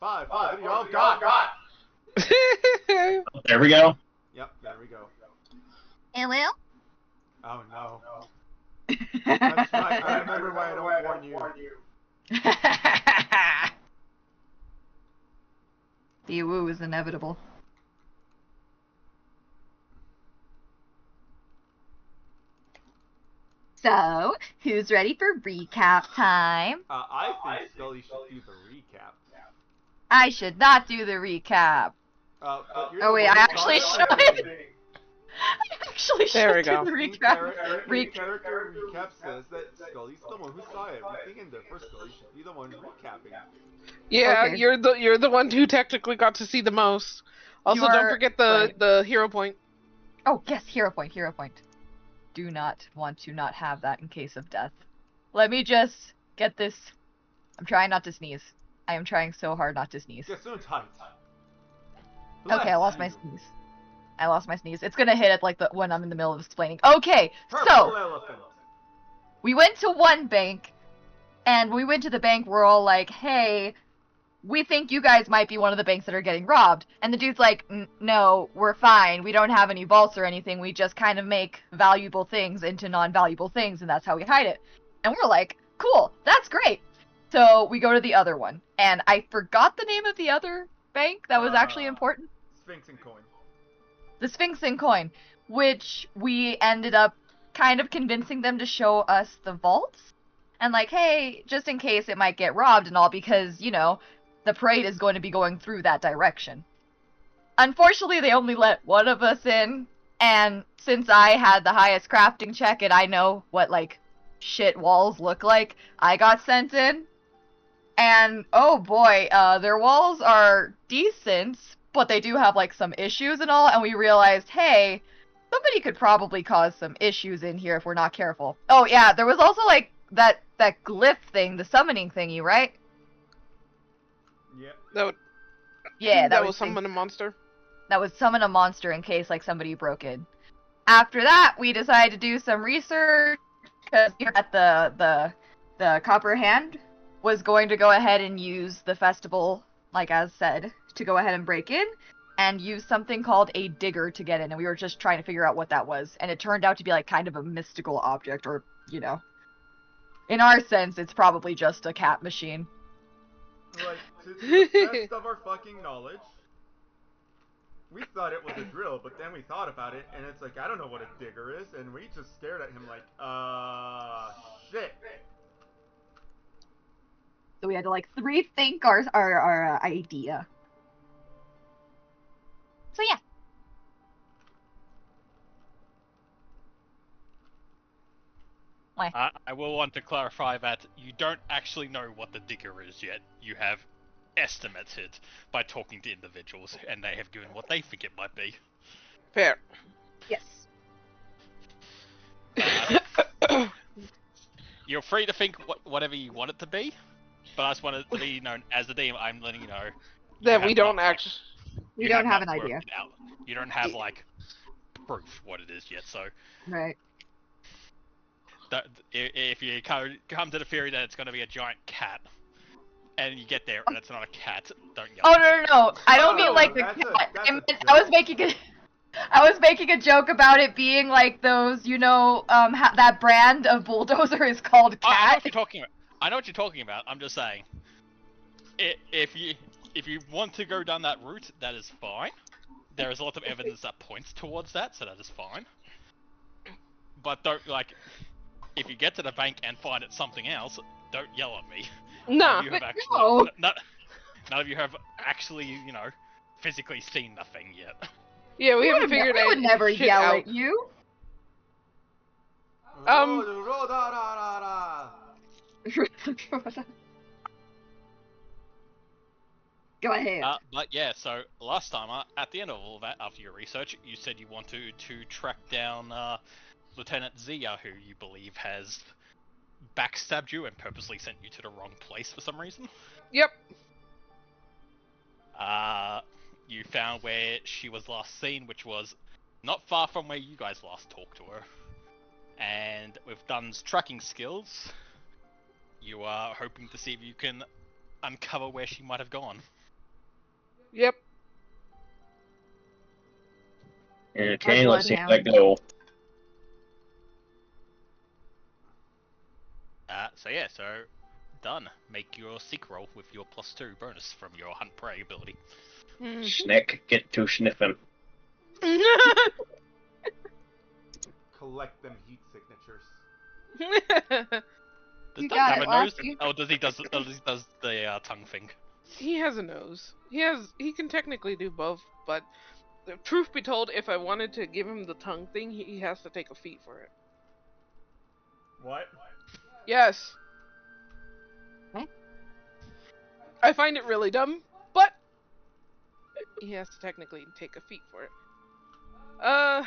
Five, four, three, oh god! There we go. Yep, there we go. Hello? Oh no. That's right, I remember why I don't warn you. The woo is inevitable. So, who's ready for recap time? I think Scully should do the recap. I should not do the recap. But you're Oh the wait, one I who actually thought should. of everything. I actually There we should go. do the In recap. character recap says that Scully's the one who saw everything, and therefore Scully should be the one recapping. Yeah, Okay. you're the one who technically got to see the most. Also, don't forget the hero point. Oh yes, hero point, hero point. Do not want to not have that in case of death. Let me just get this. I'm trying not to sneeze. I am trying so hard not to sneeze. Get so tight. Okay, I lost my sneeze. I lost my sneeze. It's gonna hit it like when I'm in the middle of explaining. Okay, so Elephant. we went to one bank, and we went to the bank. We're all like, "Hey, we think you guys might be one of the banks that are getting robbed." And the dude's like, "No, we're fine. We don't have any vaults or anything. We just kind of make valuable things into non-valuable things, and that's how we hide it." And we're like, "Cool, that's great." So we go to the other one, and I forgot the name of the other bank that was actually important. Sphinx and coin. The Sphinx and coin, which we ended up kind of convincing them to show us the vaults. And like, hey, just in case it might get robbed and all, because, you know, the parade is going to be going through that direction. Unfortunately, they only let one of us in, and since I had the highest crafting check and I know what, like, shit walls look like, I got sent in. And, oh boy, their walls are decent, but they do have, like, some issues and all, and we realized, hey, somebody could probably cause some issues in here if we're not careful. Oh, yeah, there was also, like, that glyph thing, the summoning thingy, right? Yeah. That was summon a monster. That would summon a monster in case, like, somebody broke in. After that, we decided to do some research, because at the Copper Hand was going to go ahead and use the festival, like as said, to go ahead and break in, and use something called a digger to get in, and we were just trying to figure out what that was, and it turned out to be, like, kind of a mystical object, or, you know. In our sense, it's probably just a cat machine. Like, to the best of our fucking knowledge, we thought it was a drill, but then we thought about it, and it's like, I don't know what a digger is, and we just stared at him like, shit. So we had to, like, rethink our idea. So yeah. I will want to clarify that you don't actually know what the digger is yet. You have estimated by talking to individuals, and they have given what they think it might be. Fair. Yes. You're free to think whatever you want it to be, but I just want it to be known as the DM. I'm letting you know That we don't actually. We don't have an idea. You don't have like proof what it is yet, so Right. if you come to the theory that it's going to be a giant cat, and you get there and it's not a cat, don't yell. Oh no! I don't mean like the cat. I was making a joke about it being like those, you know, that brand of bulldozer is called Cat. I know what you're talking about. I know what you're talking about. I'm just saying, if you want to go down that route, that is fine. There is a lot of evidence that points towards that, so that is fine. But don't, like, if you get to the bank and find it something else, don't yell at me. Nah. None of you have actually, you know, physically seen nothing yet. Yeah, we haven't figured I would never yell at you. Go ahead. But yeah, so last time, at the end of all that, after your research, you said you wanted to track down Lieutenant Zia, who you believe has backstabbed you and purposely sent you to the wrong place for some reason. Yep. You found where she was last seen, which was not far from where you guys last talked to her. And with Dunn's tracking skills, you are hoping to see if you can uncover where she might have gone. Yep. Okay, let's see how bloodhound. that go. So done. Make your seek roll with your +2 bonus from your hunt prey ability. Snick, get to sniffing. Collect them heat signatures. Does You Doug got have it, a nose? Lassie. Oh, does he does the tongue thing? He has a nose. He can technically do both, but truth be told, if I wanted to give him the tongue thing, he has to take a feat for it. What? Yes. Okay. I find it really dumb, but he has to technically take a feat for it. How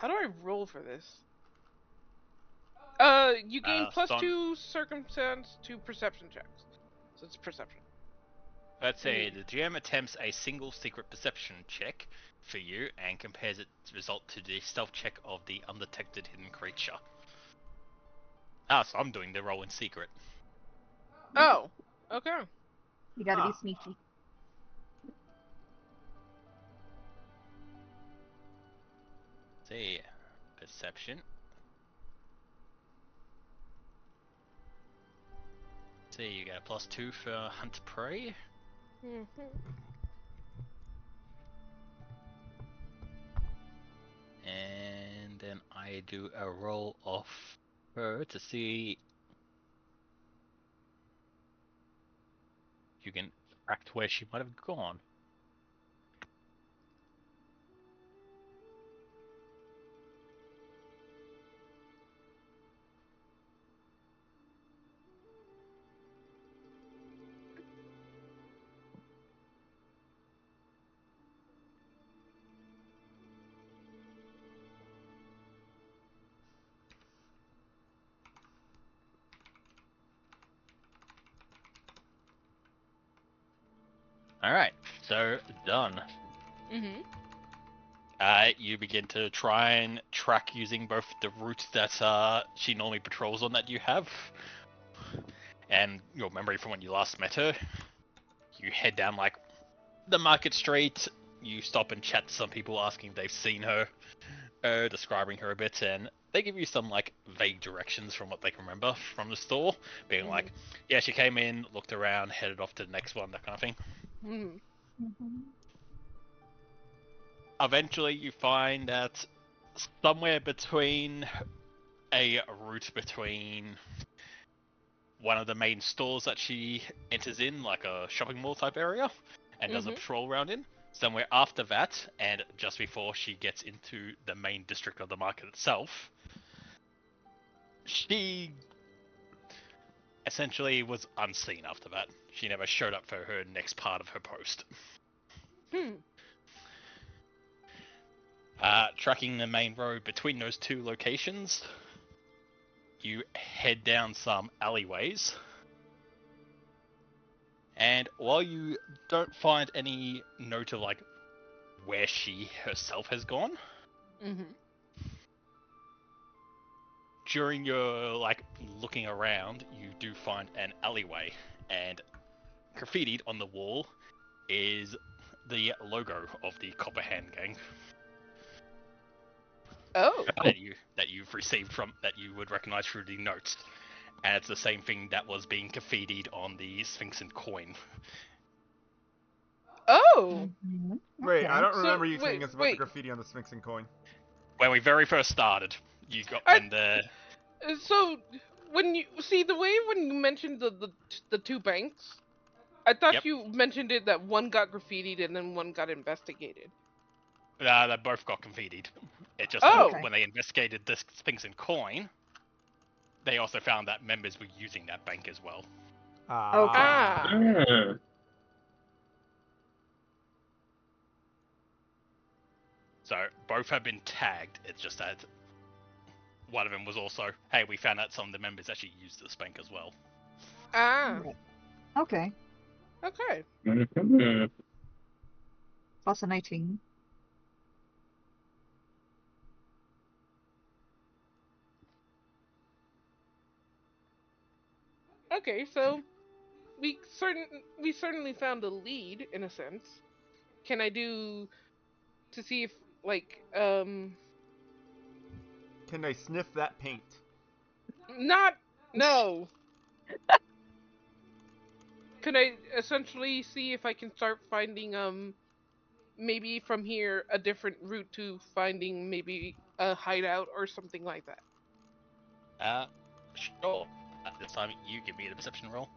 do I roll for this? You gain +2 circumstance to perception checks. So it's perception. Let's say the GM attempts a single secret perception check for you and compares its result to the stealth check of the undetected hidden creature. So I'm doing the roll in secret. Oh, okay. You gotta be Huh. sneaky. See, perception. See, you get a +2 for hunt prey. And then I do a roll off her to see if you can track where she might have gone. Alright, so done. You begin to try and track using both the route that she normally patrols on that you have, and your memory from when you last met her. You head down like the market street, you stop and chat to some people asking if they've seen her, describing her a bit, and they give you some like vague directions from what they can remember from the store, being like, yeah, she came in, looked around, headed off to the next one, that kind of thing. Eventually you find that somewhere between a route between one of the main stores that she enters in, like a shopping mall type area, and does a patrol round in, somewhere after that, and just before she gets into the main district of the market itself, she essentially was unseen after that. She never showed up for her next part of her post. Tracking the main road between those two locations, you head down some alleyways, and while you don't find any note of like where she herself has gone, during your like looking around, you do find an alleyway, and graffitied on the wall is the logo of the Copper Hand Gang. Oh. That you've received from that you would recognize through the notes, and it's the same thing that was being graffitied on the Sphinx and coin. Oh. Wait, I don't So, remember you telling wait, us about the graffiti on the Sphinx and coin. When we very first started, you got when the So when you see the way when you mentioned the two banks, I thought you mentioned it that one got graffitied and then one got investigated. they both got graffitied. It just when they investigated the Sphinx and coin, they also found that members were using that bank as well. So both have been tagged. It's just that one of them was also, hey, we found out some of the members actually used this bank as well. Okay. Fascinating. Okay, so we certainly found a lead in a sense. Can I do to see if Can I sniff that paint? not no. Can I essentially see if I can start finding maybe from here a different route to finding maybe a hideout or something like that? Sure. At this time, you give me the perception roll.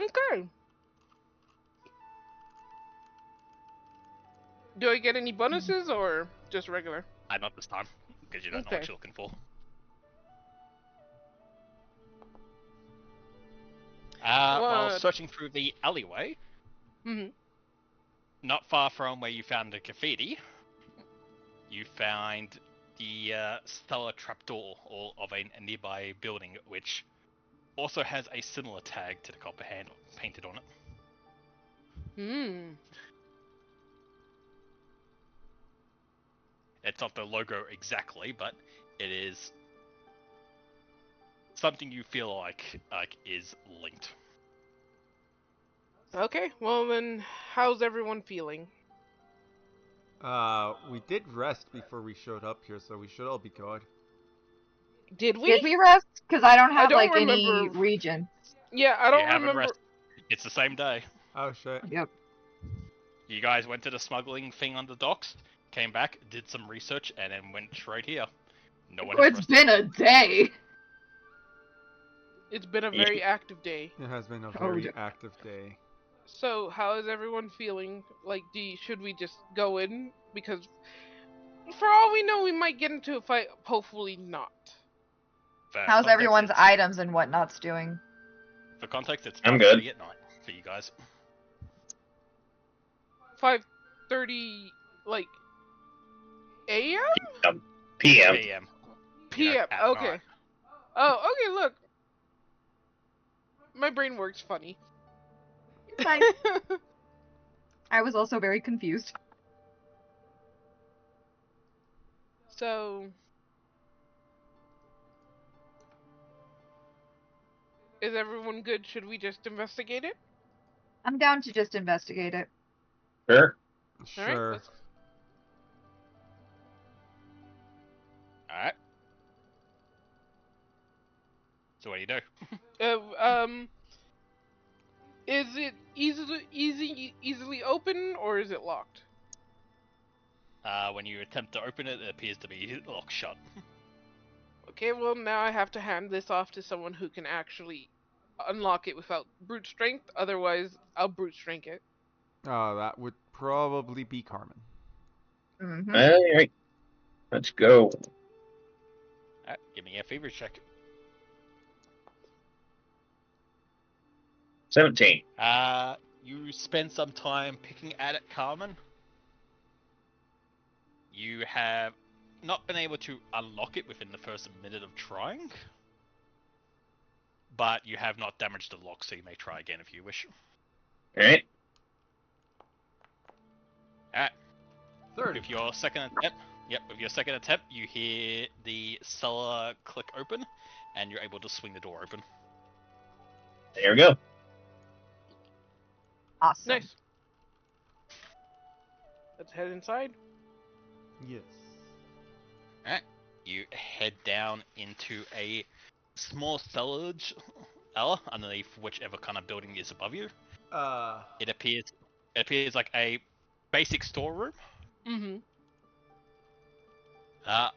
Okay. Do I get any bonuses or just regular? Not this time, because you don't know Okay. what you're looking for. While What? searching through the alleyway, Mhm. not far from where you found the graffiti, you found the stellar trapdoor of a nearby building, which also has a similar tag to the copper hand painted on it. Hmm. It's not the logo exactly, but it is something you feel like is linked. Okay. Well then, how's everyone feeling? We did rest before we showed up here, so we should all be good. Did we? Did we rest? Because I don't have don't like any remember. region. Yeah, I You don't haven't remember. rested. It's the same day. Oh shit. Yep. You guys went to the smuggling thing on the docks, came back, did some research, and then went straight here. No one has It's rested. been a day. It's been a very active day. It has been a Oh, very yeah. active day. So, how is everyone feeling? Like, should we just go in? Because, for all we know, we might get into a fight. Hopefully not. For How's context, everyone's it's- items and whatnots doing? For context, it's I'm 5:30 good. at night for you guys. 5:30, like, a.m. PM. PM. p.m. At Okay. night. Oh, okay. Look, my brain works funny. Fine. I was also very confused. So, is everyone good? Should we just investigate it? I'm down to just investigate it. Sure. All right. Sure. Let's... Alright. So what do you do? Is it easily open or is it locked? When you attempt to open it, it appears to be locked shut. Okay, well now I have to hand this off to someone who can actually unlock it without brute strength. Otherwise, I'll brute strength it. That would probably be Carmen. Mm-hmm. Alright. Let's go. Alright, give me a fever check. 17. You spend some time picking at it, Carmen. You have not been able to unlock it within the first minute of trying, but you have not damaged the lock, so you may try again if you wish. Alright. Alright. 30. With your second attempt, you hear the cellar click open, and you're able to swing the door open. There we go. Awesome. Nice. Let's head inside. Yes. Alright. You head down into a small cellage, underneath whichever kind of building is above you. It appears like a basic storeroom. Mm-hmm.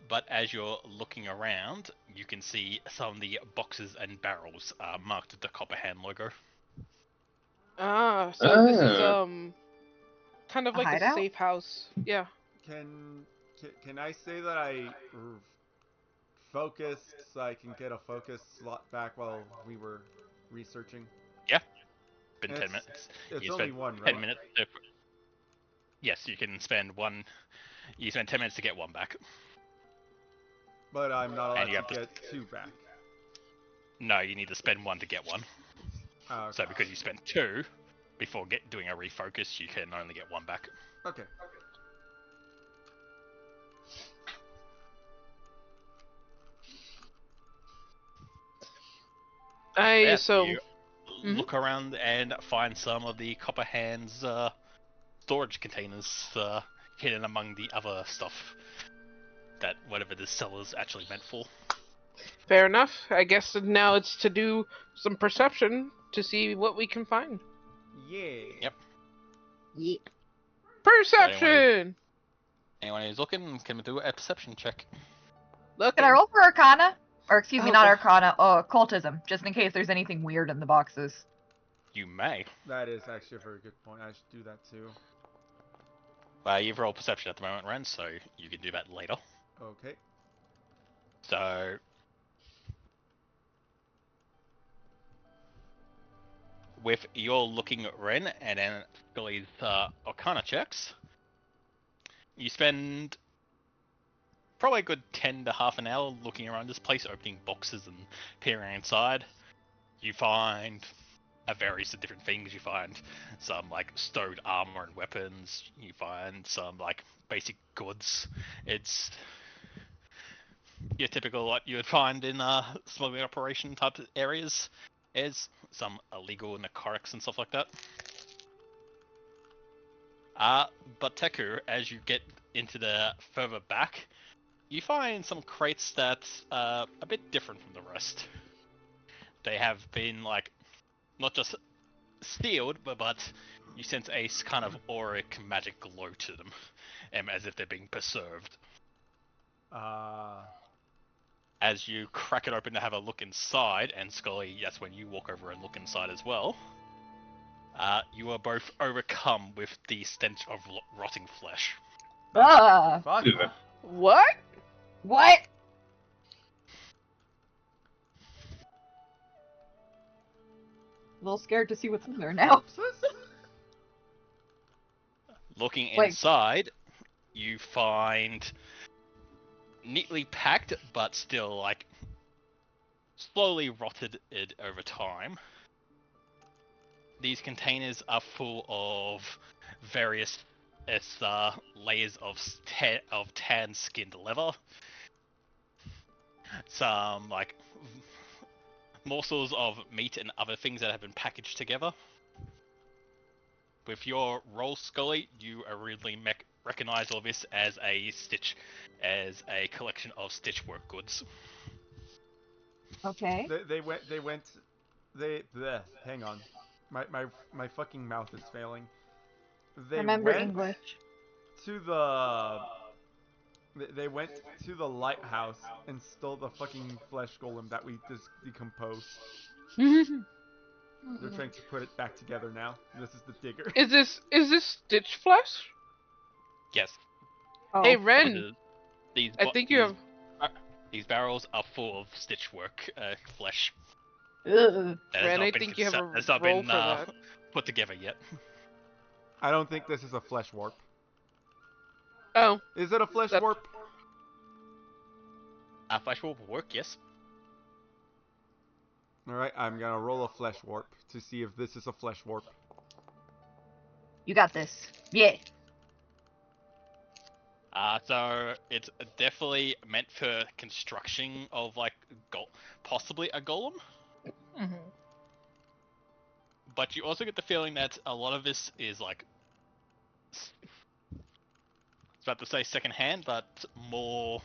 But as you're looking around, you can see some of the boxes and barrels marked with the Copper Hand logo. Ah, so this is Ah. kind of A like a hideout? safe house. Yeah. Can I say that I focused so I can get a focus slot back while we were researching? Been 10 minutes. It's You only spent one, right? 10 minutes. Yes, you can spend one. You spend 10 minutes to get one back. But I'm not And allowed you to have to- get two back. No, you need to spend one to get one. Okay. So because you spent two before doing a refocus, you can only get one back. Okay. Yeah, So you look around and find some of the copper hands storage containers hidden among the other stuff that whatever the seller's actually meant for. Fair enough. I guess now it's to do some perception to see what we can find. Yeah. Yep. Yeah. Perception! Anyone who's looking can do a perception check. Look, Can I roll for Arcana? Or excuse me, Oh, not God. Arcana, occultism, just in case there's anything weird in the boxes. You may. That is actually a very good point. I should do that too. You've rolled perception at the moment, Ren, so you can do that later. Okay. So, with your looking at Ren and then Scully's Arcana checks, you spend probably a good 10 to half an hour looking around this place, opening boxes and peering inside. You find a various of different things. You find some like stowed armor and weapons. You find some like basic goods. It's your typical what you would find in smuggling operation type areas. Is some illegal narcotics and stuff like that. But Teku, as you get into the further back, you find some crates that are a bit different from the rest. They have been like not just sealed, but you sense a kind of auric magic glow to them, as if they're being preserved. As you crack it open to have a look inside, and Scully, that's when you walk over and look inside as well, you are both overcome with the stench of rotting flesh. Ah! Fuck. what? What? A little scared to see what's in there now. Looking Like- inside, you find neatly packed, but still like slowly rotted over time. These containers are full of various layers of tan-skinned leather, some like morsels of meat and other things that have been packaged together. With your roll, Scully, you originally recognize all this as a collection of stitchwork goods. Okay. Hang on. My fucking mouth is failing. They Remember went English. to the... They went to the lighthouse and stole the fucking flesh golem that we just decomposed. They're trying to put it back together now. This is the digger. Is this stitch flesh? Yes. Oh. Hey, Ren, I think you have... These barrels are full of stitchwork flesh. Ugh. That has Ren, not I been think you have a has not roll been for that. put together yet. I don't think this is a flesh warp. Oh, Is it a flesh That- warp? Flesh will work, yes. Alright, I'm gonna roll a flesh warp to see if this is a flesh warp. You got this. Yeah. So it's definitely meant for construction of like possibly a golem. Mm-hmm. But you also get the feeling that a lot of this is like, I was about to say secondhand, but more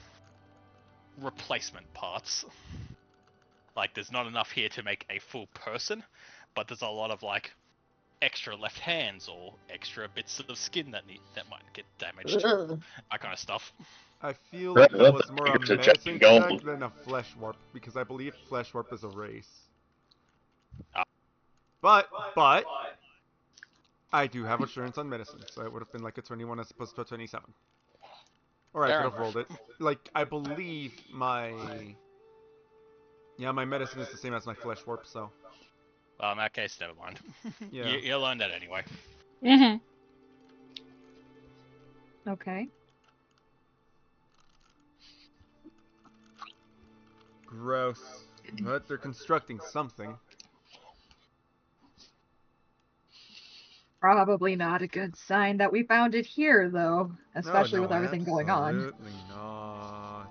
replacement parts. Like there's not enough here to make a full person, but there's a lot of like extra left hands or extra bits of skin that might get damaged. Ugh. That kind of stuff. I feel like Right, it was more a it's a medicine gold. check than a flesh warp, because I believe flesh warp is a race. But, I do have assurance on medicine, so it would have been like a 21 as opposed to a 27. Or I Fair could have enough. rolled it. Like, I believe my... Yeah, my medicine is the same as my flesh warp, so... Well, in that case, never mind. Yeah. You'll learn that anyway. mm-hmm. Okay. Gross. But they're constructing something. Probably not a good sign that we found it here, though. Especially No, with everything going on. Absolutely not.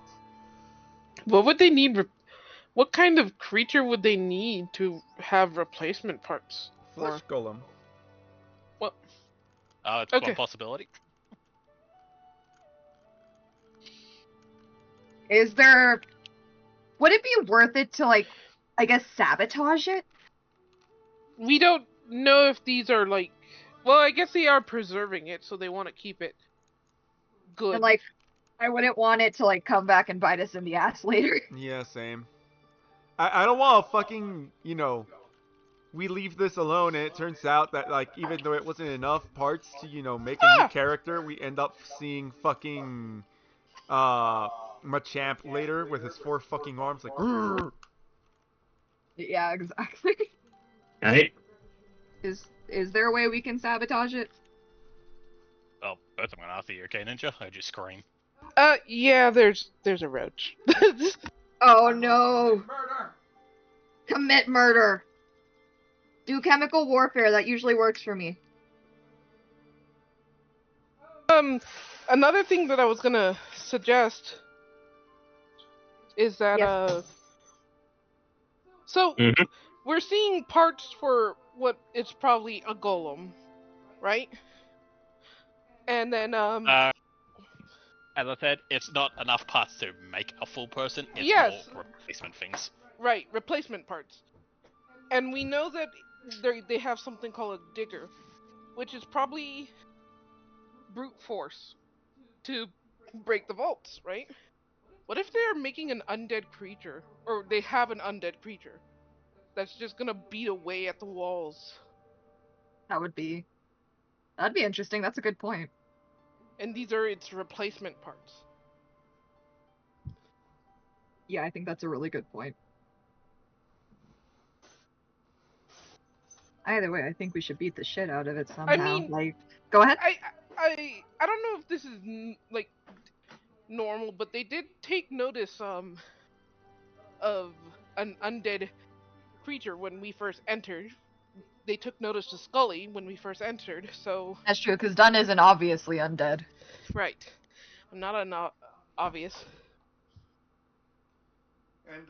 What would they need What kind of creature would they need to have replacement parts Flesh for? golem. What? It's Okay. one possibility. Is there... Would it be worth it to, like, I guess, sabotage it? We don't know if these are like. Well, I guess they are preserving it, so they want to keep it good. And, like, I wouldn't want it to, like, come back and bite us in the ass later. Yeah, same. I don't want to fucking, we leave this alone and it turns out that, like, even though it wasn't enough parts to, make a new character, we end up seeing fucking, Machamp later with his 4 fucking arms, like, grrr. Yeah, exactly. Alright. Is there a way we can sabotage it? Well, both of them gonna after you, okay, Ninja? I just scream. Yeah, there's a roach. Oh no! Murder! Commit murder! Do chemical warfare, that usually works for me. Another thing that I was gonna suggest is that Yes. so Mhm. we're seeing parts for what is probably a golem, right? And then As I said, it's not enough parts to make a full person. It's Yes. more replacement things. right, replacement parts. And we know that they have something called a digger, which is probably brute force to break the vaults, right? What if they're making an undead creature, or they have an undead creature that's just gonna beat away at the walls? That'd be interesting. That's a good point. And these are its replacement parts. Yeah, I think that's a really good point. Either way, I think we should beat the shit out of it somehow. mean- like, go ahead. I don't know if this is like normal, but they did take notice of an undead creature when we first entered. They took notice to Scully when we first entered, so That's true, because Dunn isn't obviously undead. right. I'm not obvious. And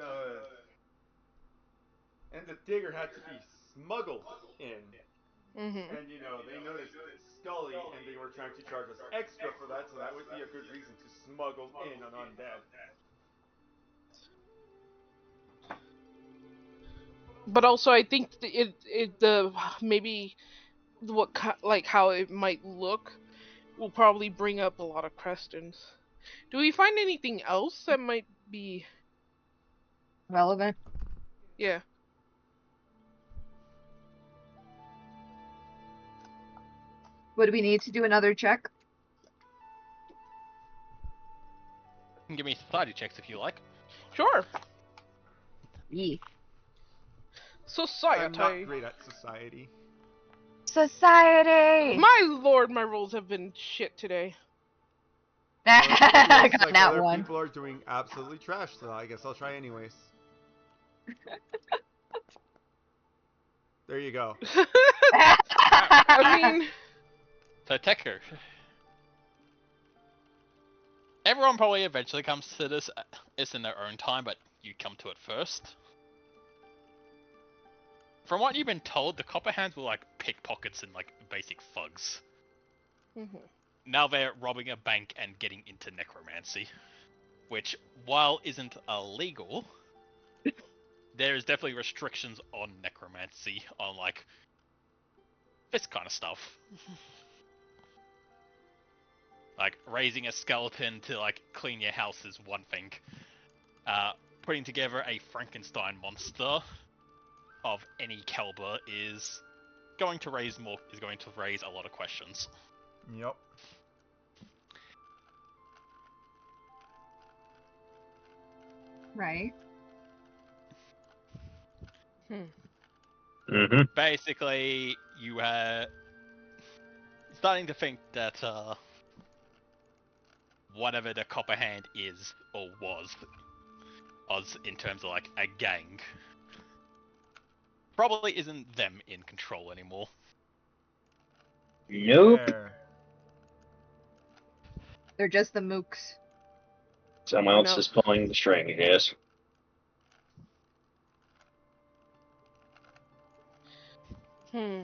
the digger had to be smuggled in. Mm-hmm. And, they noticed Scully and they were trying to charge us extra for that, so that would be a good reason to smuggle in an undead. But also, I think maybe how it might look will probably bring up a lot of questions. Do we find anything else that might be Relevant. Yeah. Would we need to do another check? You can give me society checks if you like. Sure. Yeah. Society. I'm not great at society. Society! My lord, my rolls have been shit today. I Looks got like that other one. people are doing absolutely trash, so I guess I'll try anyways. There you go. I mean, So, Teku. Everyone probably eventually comes to this. It's in their own time, but you come to it first. From what you've been told, the Copperhands were like pickpockets and like basic thugs. Now they're robbing a bank and getting into necromancy. Which, while isn't illegal, there is definitely restrictions on necromancy, on like this kind of stuff. Like raising a skeleton to like clean your house is one thing. Putting together a Frankenstein monster of any caliber is going to raise a lot of questions. Yep. Right. Mm-hmm. Basically, you are starting to think that whatever the Copperhand is or was in terms of like a gang, probably isn't them in control anymore. Nope. There. They're just the mooks. Someone else No. is pulling the string, I guess. Hmm.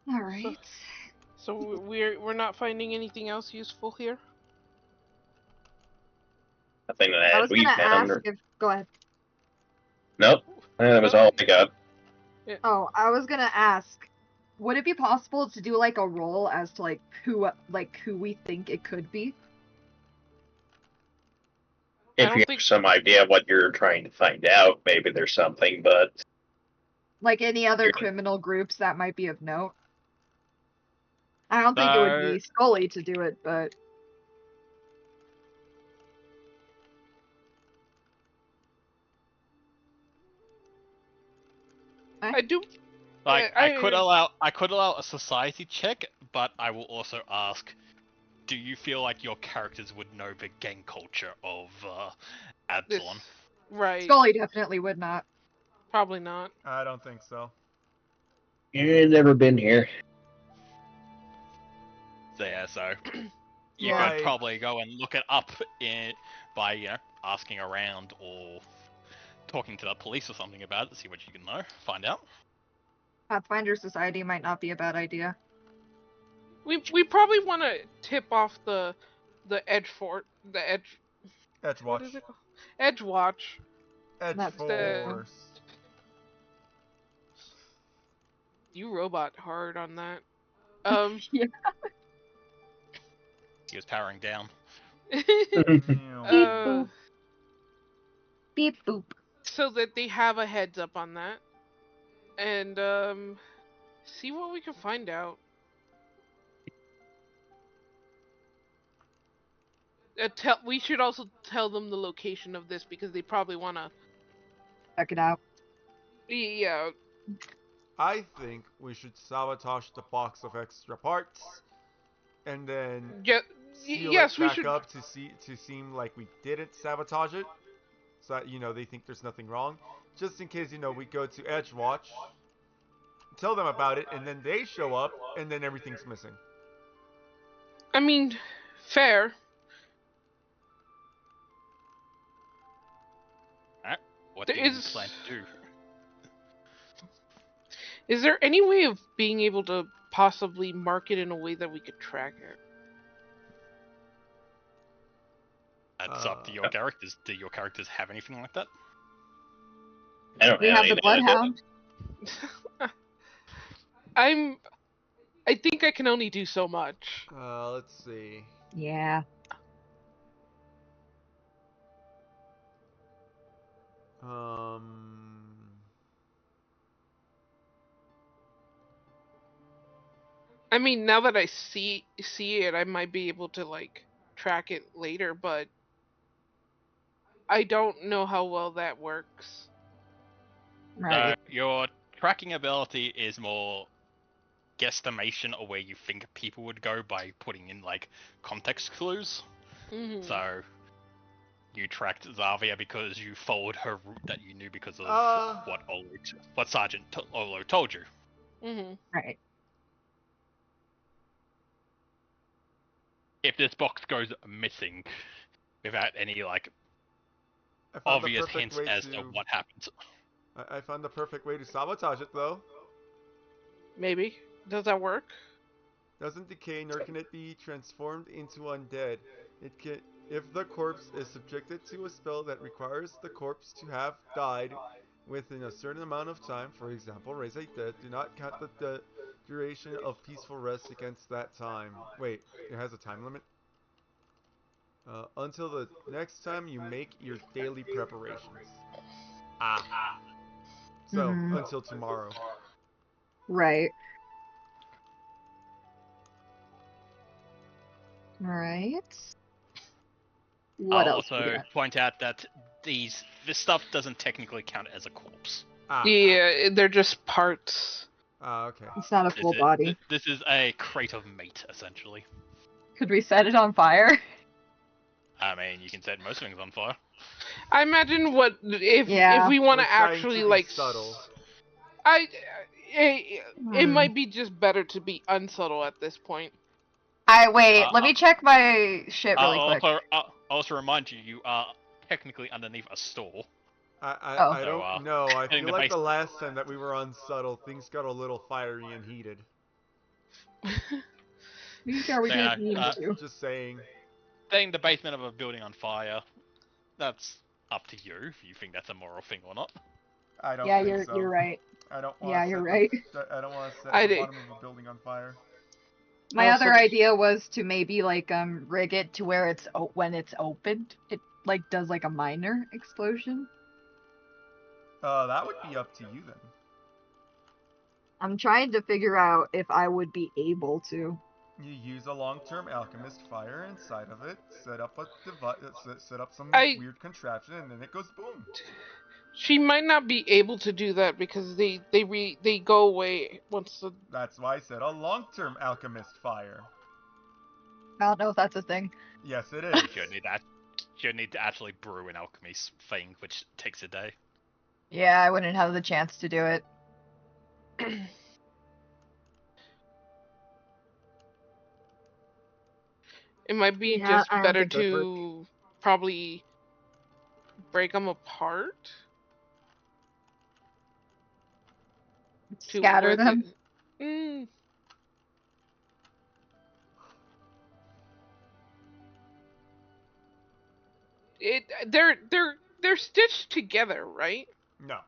All right. So we're not finding anything else useful here. Nothing I that was we gonna found. ask if. Go ahead. Nope. That was all I got. Oh, I was gonna ask. Would it be possible to do like a roll as to who we think it could be? If don't you think- have some idea what you're trying to find out, maybe there's something, but Like any other You're- criminal groups that might be of note? I don't think it would be Scully to do it, but I do. Like I- I could allow a society check, but I will also ask, do you feel like your characters would know the gang culture of This, Absalom? right. Scully definitely would not. Probably not. I don't think so. you've never been here. So yeah, so you Yeah. could probably go and look it up by asking around or talking to the police or something about it to see what you can know, find out. Pathfinder Society might not be a bad idea. We probably want to tip off the Edge Fort, the Edge. Edge What Watch. is it called? Edge Watch. Edge That's Force. You robot hard on that. Yeah. He was powering down. uh, Beep boop. so that they have a heads up on that, and see what we can find out. We should also tell them the location of this because they probably want to. Check it out. Yeah. I think we should sabotage the box of extra parts, and then seal Yes, it we back should. up to seem like we didn't sabotage it, so that they think there's nothing wrong. Just in case we go to Edge Watch, tell them about it, and then they show up, and then everything's missing. I mean, fair. What There do you is- plan to do? Is there any way of being able to possibly mark it in a way that we could track it? That's up to your characters. Do your characters have anything like that? I don't We have the anything like that. Bloodhound. I think I can only do so much. Let's see. Yeah. I mean, now that I see it, I might be able to track it later, but I don't know how well that works. Right. Your tracking ability is more guesstimation of where you think people would go by putting in context clues. Mm-hmm. So you tracked Zavia because you followed her route that you knew because of what Sergeant Olo told you. Mm-hmm. Right. If this box goes missing without any I found the obvious perfect hints way as to what happened. I found the perfect way to sabotage it, though. Maybe. Does that work? Doesn't decay, nor can it be transformed into undead. It can, if the corpse is subjected to a spell that requires the corpse to have died within a certain amount of time, for example, raise a dead, do not count the duration of peaceful rest against that time. Wait, it has a time limit? Until the next time you make your daily preparations. So, Mhm. until tomorrow. Right. Right. What I'll else? we also got? point out that this stuff doesn't technically count as a corpse. Yeah, they're just parts. Okay. It's not a full body. This is a crate of meat, essentially. Could we set it on fire? I mean, you can set most things on fire. I imagine Yeah. if we want We're to trying actually to be subtle. It might be just better to be unsubtle at this point. Wait. Let me check my shit really quick. I'll also remind you, you are technically underneath a store. Oh. I So, don't know. I in feel the like base- the last time that we were unsubtle, things got a little fiery and heated. Yeah, we Yeah, didn't mean to. Just saying. setting the basement of a building on fire, that's up to you if you think that's a moral thing or not. I don't Yeah, think so. you're right. I don't want Yeah, to you're set right. I don't want to set I the did- bottom of a building on fire. My Also, other idea was to maybe like rig it to where it's when it's opened, it like does like a minor explosion. That would be up to you then. I'm trying to figure out if I would be able to. You use a long-term alchemist fire inside of it, set up a set up some I- weird contraption, and then it goes boom. She might not be able to do that because they go away once the. That's why I said a long-term alchemist fire. I don't know if that's a thing. Yes, it is. You need to actually brew an alchemy thing, which takes a day. Yeah, I wouldn't have the chance to do it. It might be Yeah, just I don't better think it would work. to probably break them apart. To Scatter where them. They're stitched together, right? No.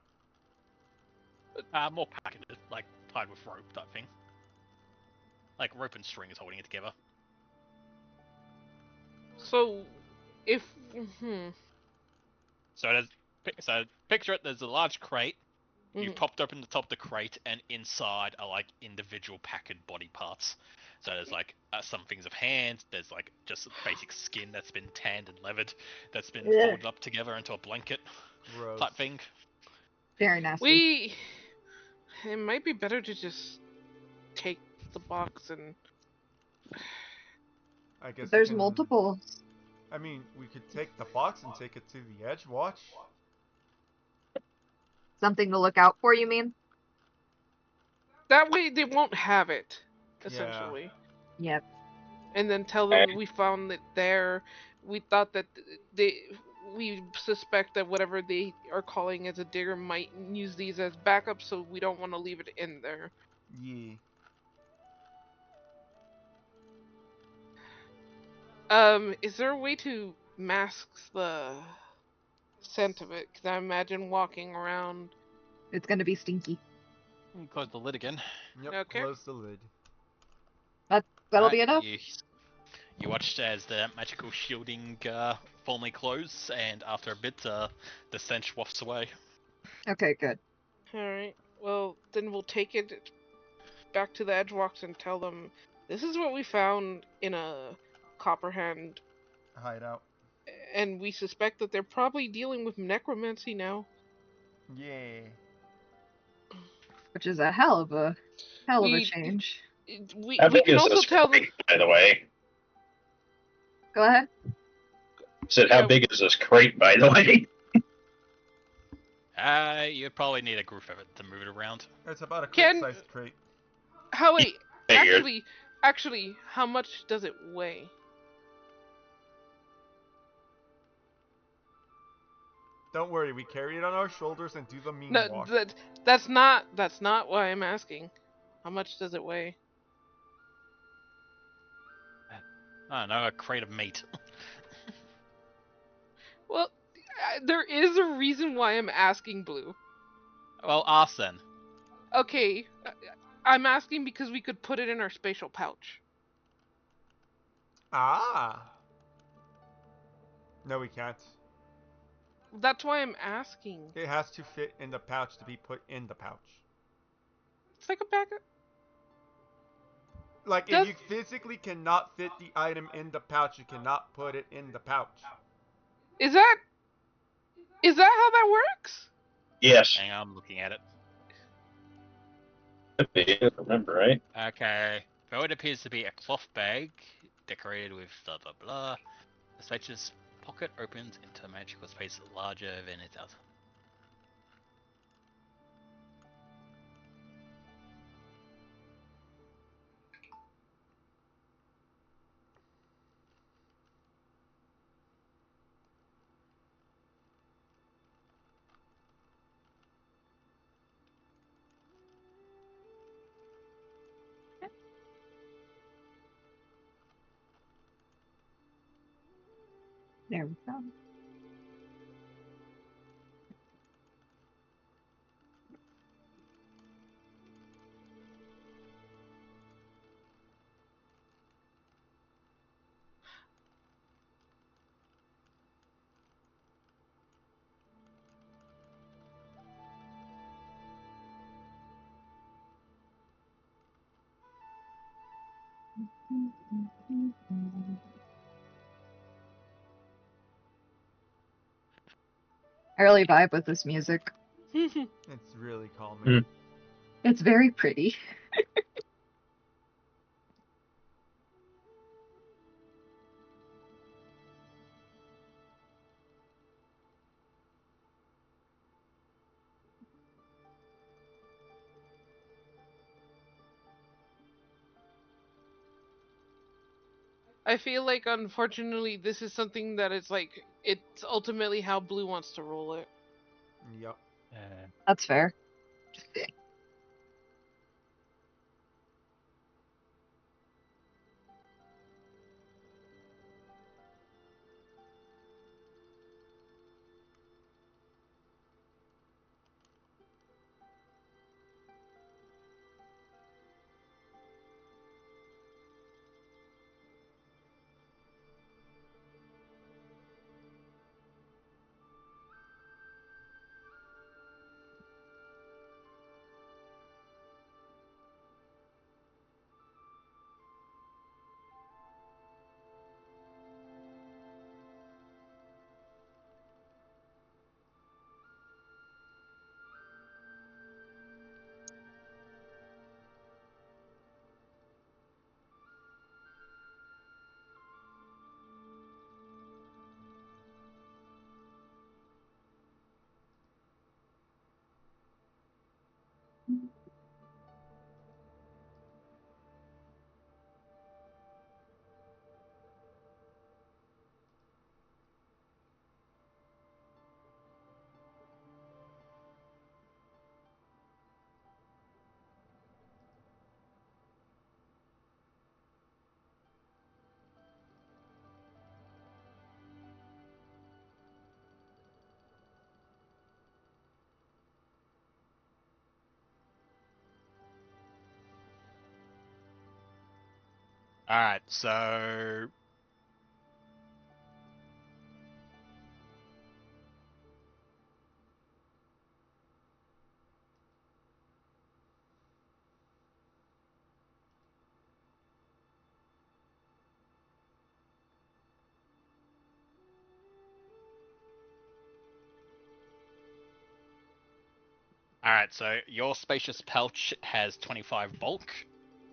More packeted, like tied with rope type thing. Like rope and string is holding it together. So, if So picture it. There's a large crate. You've Mhm. popped open the top of the crate, and inside are like individual packed body parts. So there's like some things of hands. There's like just basic skin that's been tanned and leathered, that's been Yeah. folded up together into a blanket Gross. type thing. Very nasty. it might be better to just take the box and I guess There's we can, multiple. I mean, we could take the box and take it to the Edge Watch. Something to look out for, you mean? that way they won't have it, essentially. Yep. And then tell them we found it there. We thought that we suspect that whatever they are calling as a digger might use these as backup, so we don't want to leave it in there. Yeah. Is there a way to mask the scent of it? Because I imagine walking around. It's gonna be stinky. Close the lid again. Yep. Okay. Close the lid. That'll be enough? You watched as the magical shielding formally closes, and after a bit, the stench wafts away. Okay, good. Alright, well, then we'll take it back to the Edgewalks and tell them this is what we found in a Copperhand, Hideout. and we suspect that they're probably dealing with necromancy now. Yeah. Which is a hell of a We- change. We How big can is also this tell them. crate, by the way? Go ahead. Said, how Yeah. big is this crate, by the way? You'd probably need a group of it to move it around. It's about a Can- crate-sized crate. How wait? Figured. Actually, how much does it weigh? Don't worry, we carry it on our shoulders and do the mean No, walk. that's not why I'm asking. How much does it weigh? I don't know, a crate of meat. Well, there is a reason why I'm asking, Blue. Well, ask then. Okay, I'm asking because we could put it in our spatial pouch. Ah. No, we can't. That's why I'm asking. It has to fit in the pouch to be put in the pouch. It's like a bag of... Like, Does- if you physically cannot fit the item in the pouch, you cannot put it in the pouch. Is that how that works? Yes. Hang on, I'm looking at it. Could be, if I remember right. Okay. Though it appears to be a cloth bag, decorated with blah blah blah, the spacious pocket opens into a magical space larger than its outer. There we go. I really vibe with this music. It's really calming. It's very pretty. I feel like, unfortunately, this is something that is like, it's ultimately how Blue wants to roll it. Yep. That's fair. Alright, so... Alright, so your spacious pouch has 25 bulk,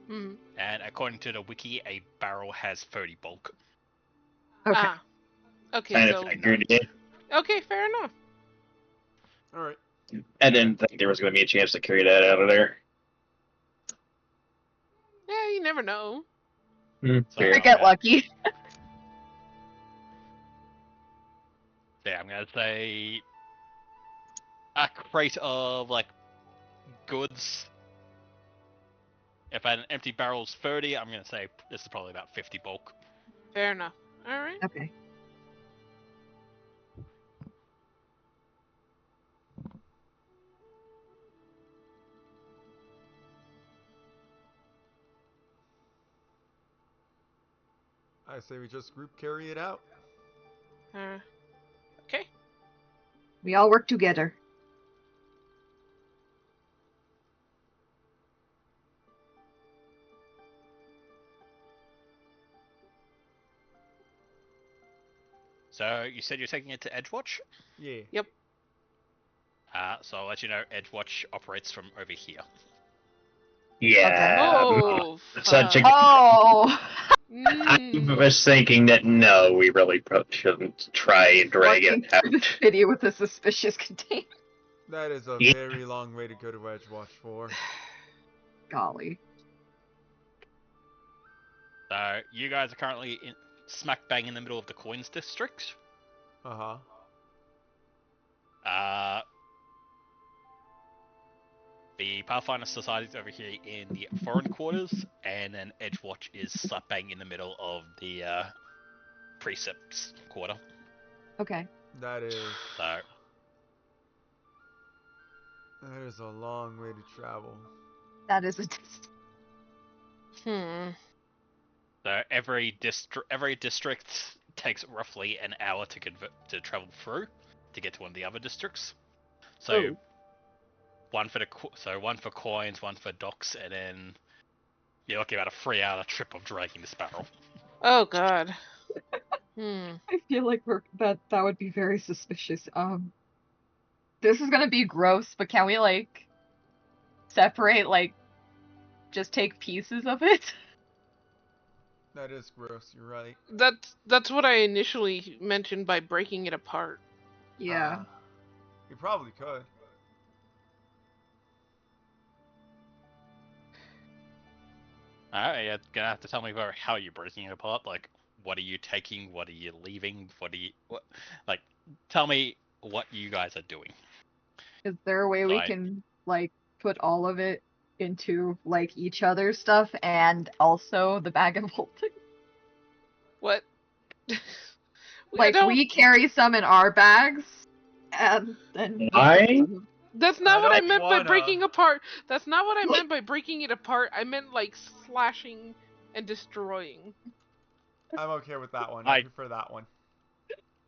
Hmm. and according to the wiki, a barrel has 30 bulk. Okay. Ah. Okay, Kind of so... figured it. Okay, fair enough. All right. I didn't think there was going to be a chance to carry that out of there. Yeah, you never know. So, Fair. I get lucky. Yeah, I'm gonna say... a crate of, like, goods. If an empty barrel's 30, I'm gonna say this is probably about 50 bulk. Fair enough. Alright. Okay. I say we just group carry it out. Okay. We all work together. So, you said you're taking it to Edgewatch? Yeah. Yep. So I'll let you know Edgewatch operates from over here. Yeah. Oh, Such a. fuck. Oh! I Mm. was thinking that no, we really probably shouldn't try and drag Walking it out. through the city with a suspicious container. That is a Yeah. very long way to go to Edgewatch for. Golly. So you guys are currently smack bang in the middle of the coins district. Uh-huh. The Pathfinder Society's over here in the foreign quarters, and then Edgewatch is slap bang in the middle of the Precepts quarter. Okay. That is So a long way to travel. That is a Hmm. so every district takes roughly an hour to travel through to get to one of the other districts. So Oh. one for coins, one for docks, and then you're looking at a 3-hour trip of dragging this barrel. Oh God. Hmm. I feel like that would be very suspicious. This is gonna be gross, but can we like separate, like just take pieces of it? That is gross. You're right. That's what I initially mentioned by breaking it apart. Yeah. You probably could. Alright, you're gonna have to tell me about how you're breaking it apart. Like, what are you taking? What are you leaving? Like, tell me what you guys are doing. Is there a way we Right. can like put all of it into like each other's stuff and also the bag of holding? What? Like we carry some in our bags, and then you Why? put some. That's not I what I don't meant by wanna. breaking apart. That's not what I meant by breaking it apart. I meant like slashing and destroying. I'm okay with that one. I I- prefer that one.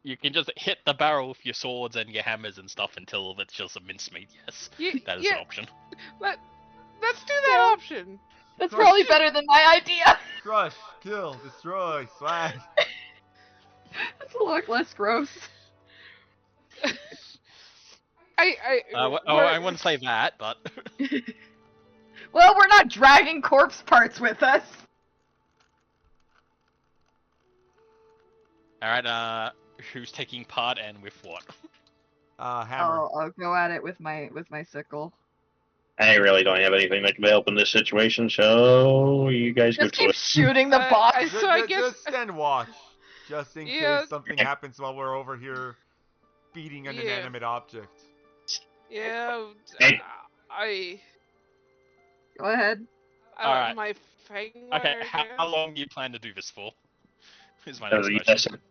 You can just hit the barrel with your swords and your hammers and stuff until it's just a mincemeat. Yes, that is an option. Let's do that option. That's Crush. probably better than my idea. Crush, kill, destroy, swag. That's a lot less gross. I wouldn't say that, but Well, we're not dragging corpse parts with us. alright. Who's taking part and with what? Hammer. I'll go at it with my sickle. I really don't have anything that can help in this situation, so you guys go Just keep to it. shooting the box. So I guess Just stand watch. Just in Yeah. case something happens while we're over here beating an Yeah. inanimate object. yeah. Hey. I Go ahead. Alright. my finger. Okay, how long do you plan to do this for? Is my So, next question. yes,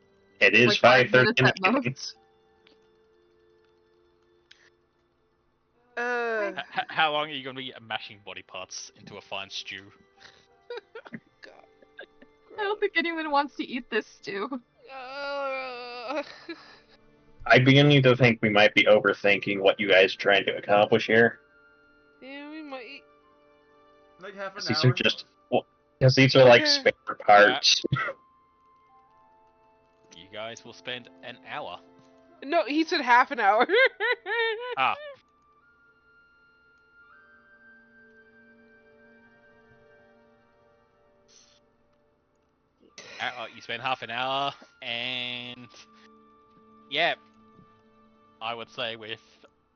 it is Like 5 5:30 minutes in the at evening. most. How long are you going to be mashing body parts into a fine stew? God. I don't think anyone wants to eat this stew. I'm beginning to think we might be overthinking what you guys are trying to accomplish here. Yeah, we might. Like half an These hour. are just, because these are like Okay. spare parts. You guys will spend an hour. No, he said half an hour. Ah. You spend half an hour, and yeah, I would say with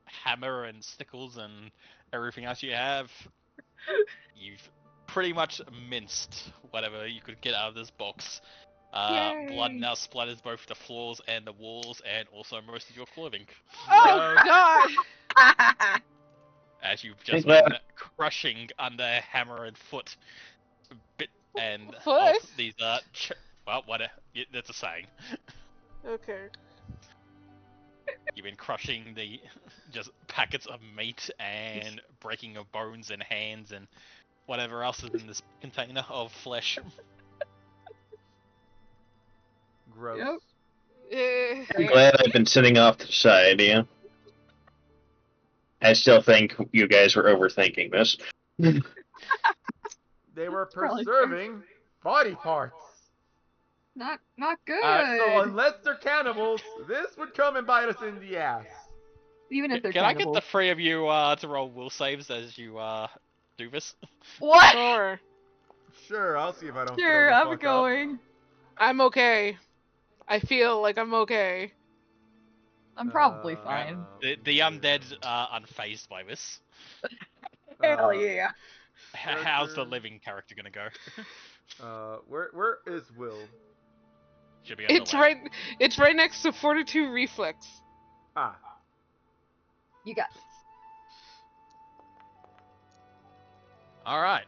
hammer and sickles and everything else you have, you've pretty much minced whatever you could get out of this box. Blood Yay. now splatters both the floors and the walls, and also most of your clothing, Oh God. as you've just Well- been crushing under hammer and foot. Bit and Foot? of these well, whatever. That's a saying. Okay. You've been crushing the just packets of meat and breaking of bones and hands and whatever else is in this container of flesh. Gross. Yep. I'm glad I've been sitting off to the side, yeah. I still think you guys were overthinking this. They were Probably preserving body parts. Not good. So unless they're cannibals, this would come and bite us in the ass. Even if they're Can I get cannibals. the three of you to roll will saves as you do this? What? Sure. Sure, I'll see if I don't Sure, throw the I'm fuck going. I'm okay. I feel like I'm okay. I'm probably Uh, fine. The undead are unfazed by this. Hell uh, yeah. How's the Character. living character gonna go? Where is Will? Should be on It's the left. right. It's right next to Fortitude Reflex. Ah, You got this. All right.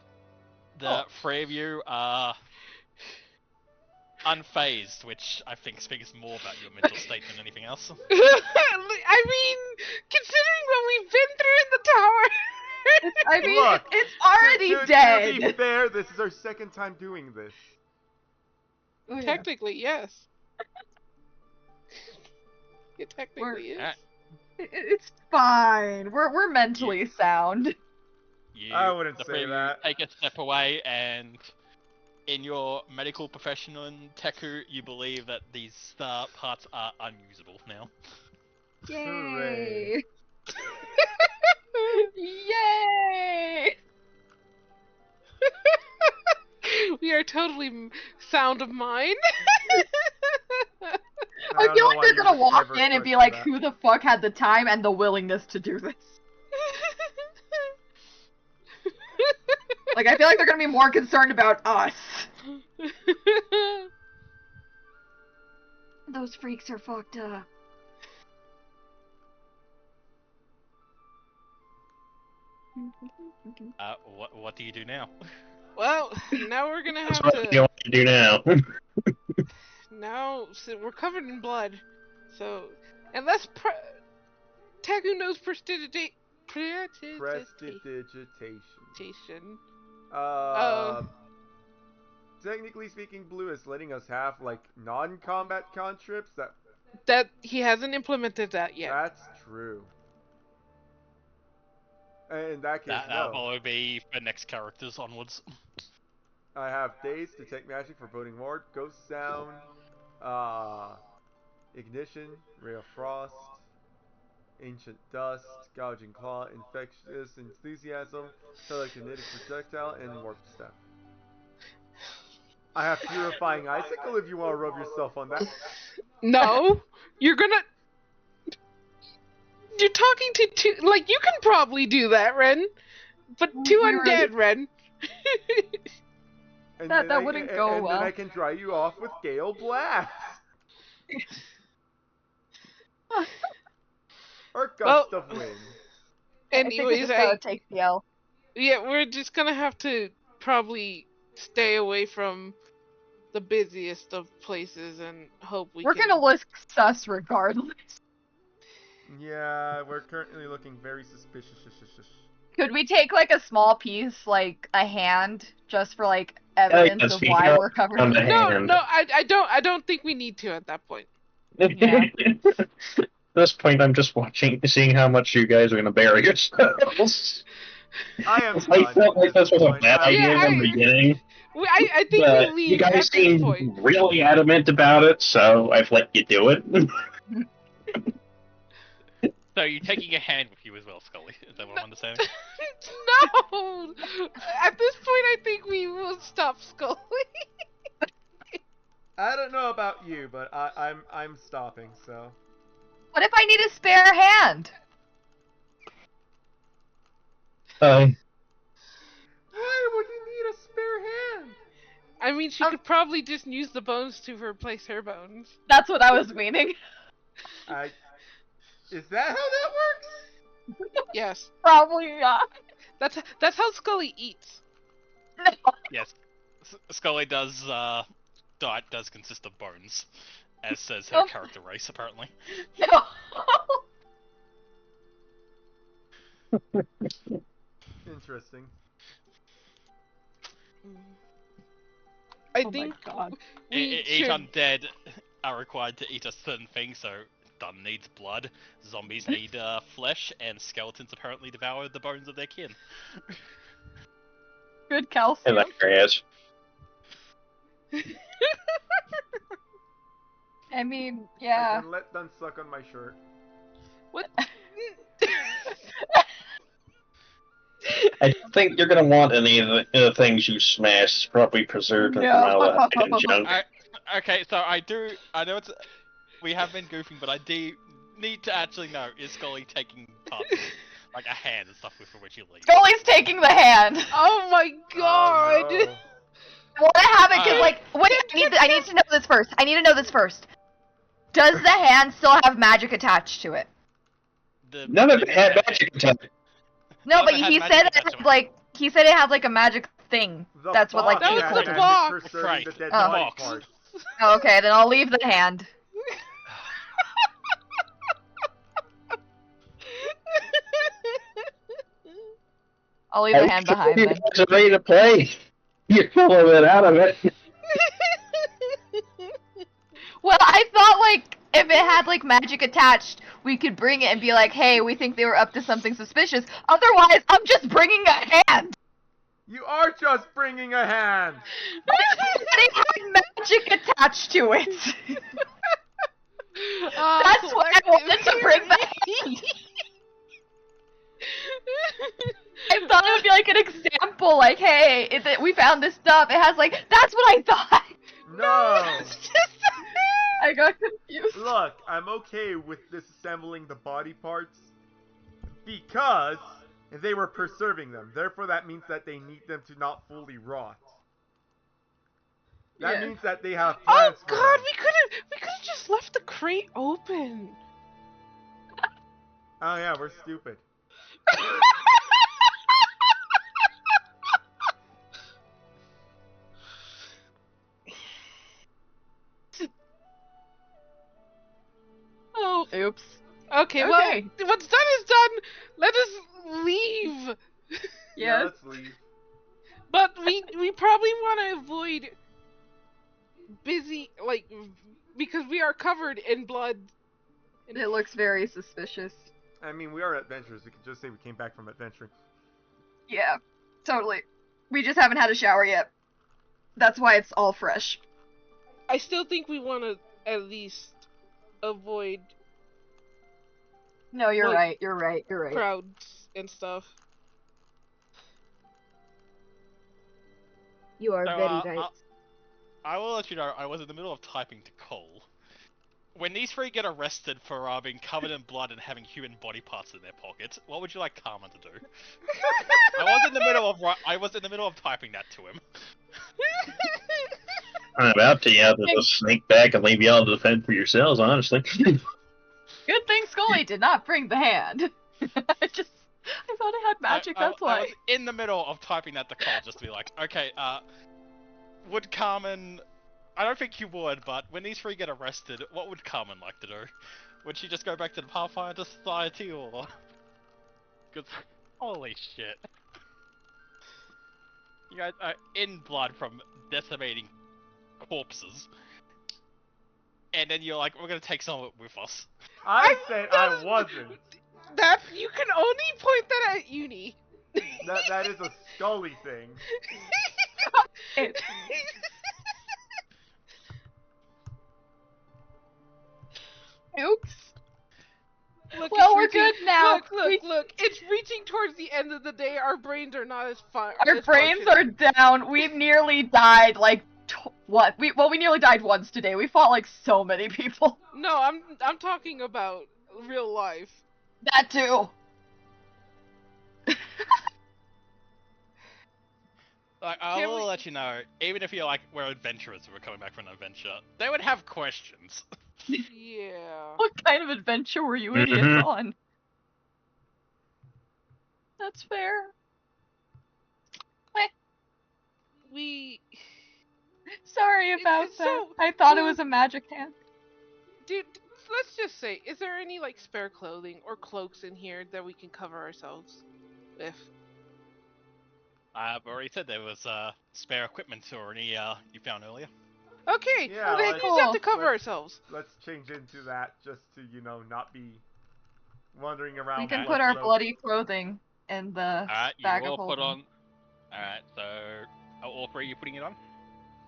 The Oh. three of you unfazed, which I think speaks more about your mental state than anything else. I mean, considering what we've been through in the tower. I mean, Look, it's already to dead. be fair, this is our second time doing this. Oh, yeah. Technically, yes. It technically is. It's fine. We're mentally sound. I wouldn't the say three of you that. Take a step away, and in your medical profession in Teku, you believe that these parts are unusable now. Yay! Yay! We are totally sound of mind. I don't feel know like why they're you gonna would walk ever in and be question like, that. who the fuck had the time and the willingness to do this? Like, I feel like they're gonna be more concerned about us. Those freaks are fucked up. What do you do now? Well, now we're gonna That's have what you want to do now. Now, so we're covered in blood. So, unless Taku knows prestidigitation. Prestidigitation. Oh. Technically speaking, Blue is letting us have, like, non-combat cantrips. That he hasn't implemented that yet. That's true. And in that case, That'll no. probably be for next characters onwards. I have Daze, Detect Magic, Foreboding Ward, Ghost Sound, Ignition, Ray of Frost, Ancient Dust, Gouging Claw, Infectious Enthusiasm, Telekinetic Projectile, and Warp Step. I have Purifying Icicle if you want to rub yourself on that. No, you're talking to two. Like, you can probably do that, Ren. But two undead, Ren. And That then wouldn't go and well. then I can dry you off with Gale Blast. Or Gust of Wind. Anyways, I think we just gotta take the L. yeah, we're just gonna have to probably stay away from the busiest of places and hope We're can... gonna look sus regardless. Yeah, we're currently looking very suspicious. Could we take like a small piece, like a hand, just for like evidence let's of be why up we're covered on in the it? hand. No, I don't think we need to at that point. Yeah. At this point, I'm just seeing how much you guys are going to bury yourselves. I am I felt like this was a point. bad idea in the beginning, I think but we you leave guys at this seem point. really adamant about it, so I've let you do it. So you're taking a hand with you as well, Scully. Is that what I'm understanding? No! At this point, I think we will stop Scully. I don't know about you, but I'm stopping. So. What if I need a spare hand? Why would you need a spare hand? I mean, she could probably just use the bones to replace her bones. That's what I was meaning. Is that how that works? Yes. Probably not. That's how Scully eats. No. Yes. Scully does, diet does consist of bones, as says her character race, apparently. No. Interesting. I Oh think my God. we Each should... undead are required to eat a certain thing, so Dunn needs blood, zombies need flesh, and skeletons apparently devour the bones of their kin. Good calcium. Hilarious. I mean, I yeah. can let them suck on my shirt. What? I don't think you're going to want any of the things you smashed, probably preserved from all that hidden junk. Okay, so I know we have been goofing, but I do need to actually know, is Scully taking parts, like a hand and stuff with her when she leaves? Scully's taking the hand. Oh my god! Oh, no. Well, I haven't, cause like, wait, I need to know this first. I need to know this first. Does the hand still have magic attached to it? None of it had magic attack. No, None but of it had he magic said it attached to had, it. like, he said it had like a magic thing. The That's what like box That was has the magic box. preserving Right. the dead Oh. body Box. parts. Okay, then I'll leave the hand. I'll leave the hand behind You then. guys are ready to play. You're pulling it out of it. Well, I thought, like, if it had, like, magic attached, we could bring it and be like, hey, we think they were up to something suspicious. Otherwise, I'm just bringing a hand! You are just bringing a hand! They had magic attached to it! That's why I wanted to bring the hand! I thought it would be like an example, like, hey, we found this stuff. It has, like, that's what I thought! No! I got confused. Look, I'm okay with disassembling the body parts because they were preserving them. Therefore, that means that they need them to not fully rot. That means that they have Oh plans for god, them. we could have just left the crate open. Oh yeah, we're stupid. Oh, Oops. okay, Okay. well, what's done is done. Let us leave. Yeah, Yes. let's leave. But we probably want to avoid because we are covered in blood. It looks very suspicious. I mean, we are adventurers. We could just say we came back from adventuring. Yeah, totally. We just haven't had a shower yet. That's why it's all fresh. I still think we want to at least avoid No, you're Like, right. You're right. You're right. crowds and stuff. You are So, very right. I will let you know, I was in the middle of typing to Cole. When these three get arrested for being covered in blood and having human body parts in their pockets, what would you like Carmen to do? I was in the middle of typing that to him. I'm about to have to just sneak back and leave y'all to defend for yourselves, honestly. Good thing Scully did not bring the hand. I thought it had magic, that's I why. was in the middle of typing that to Cole just to be like, okay, would Carmen... I don't think you would, but when these three get arrested, what would Carmen like to do? Would she just go back to the PathFinder Society, or... Because, holy shit. You guys are in blood from decimating corpses. And then you're like, we're gonna take some of it with us. I said I wasn't. That you can only point that at Uni. That is a Scully thing. Oops. Look, Well, it's we're reaching- good now. Look! It's reaching towards the end of the day. Our brains are not as fun. Our brains are down. We nearly died, like, we nearly died once today. We fought, like, so many people. No, I'm talking about real life. That too. Like, I Can will we- let you know, even if you're like, we're adventurers and we're coming back from an adventure, they would have questions. Yeah. What kind of adventure were you idiots Mhm. on? That's fair. We, Sorry about It's that. so- I thought it was a magic hand. dude. Let's just say, is there any like spare clothing or cloaks in here that we can cover ourselves with? I've already said there was spare equipment already you found earlier. Okay. Yeah, well, then let's- use that to cover let's- ourselves. Let's change into that just to, not be wandering around. We can with put our blood. bloody clothing in the Alright, you bag all of put holding. on... Alright, so... Are all three of you putting it on?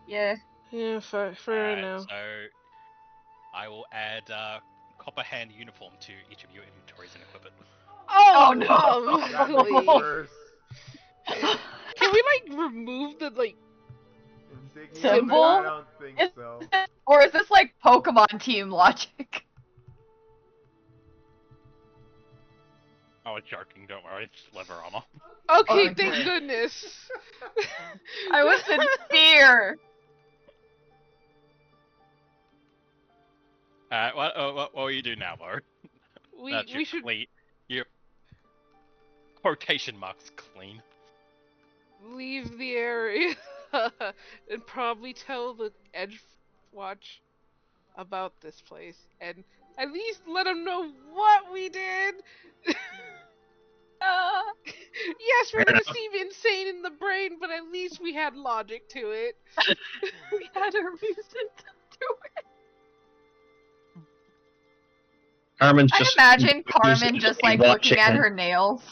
Yeah. Yeah, for right Alright, now. so... I will add copper hand uniform to each of your inventories and equip it. Oh, no! That would be worse. Can we like remove the like? Insignia, Symbol? I don't think Is- so. Or is this like Pokemon team logic? I was joking, don't worry, it's leather armor. Okay, Oh, thank good. goodness. I was in fear. Alright, what will you do now, Mo? That's We should clean. Your quotation marks clean. leave the area and probably tell the edge Watch about this place and at least let them know what we did. Yes, we're Fair gonna enough. seem insane in the brain, but at least we had logic to it. We had a reason to do it. Carmen's I just imagine Carmen just like looking at watching. her nails.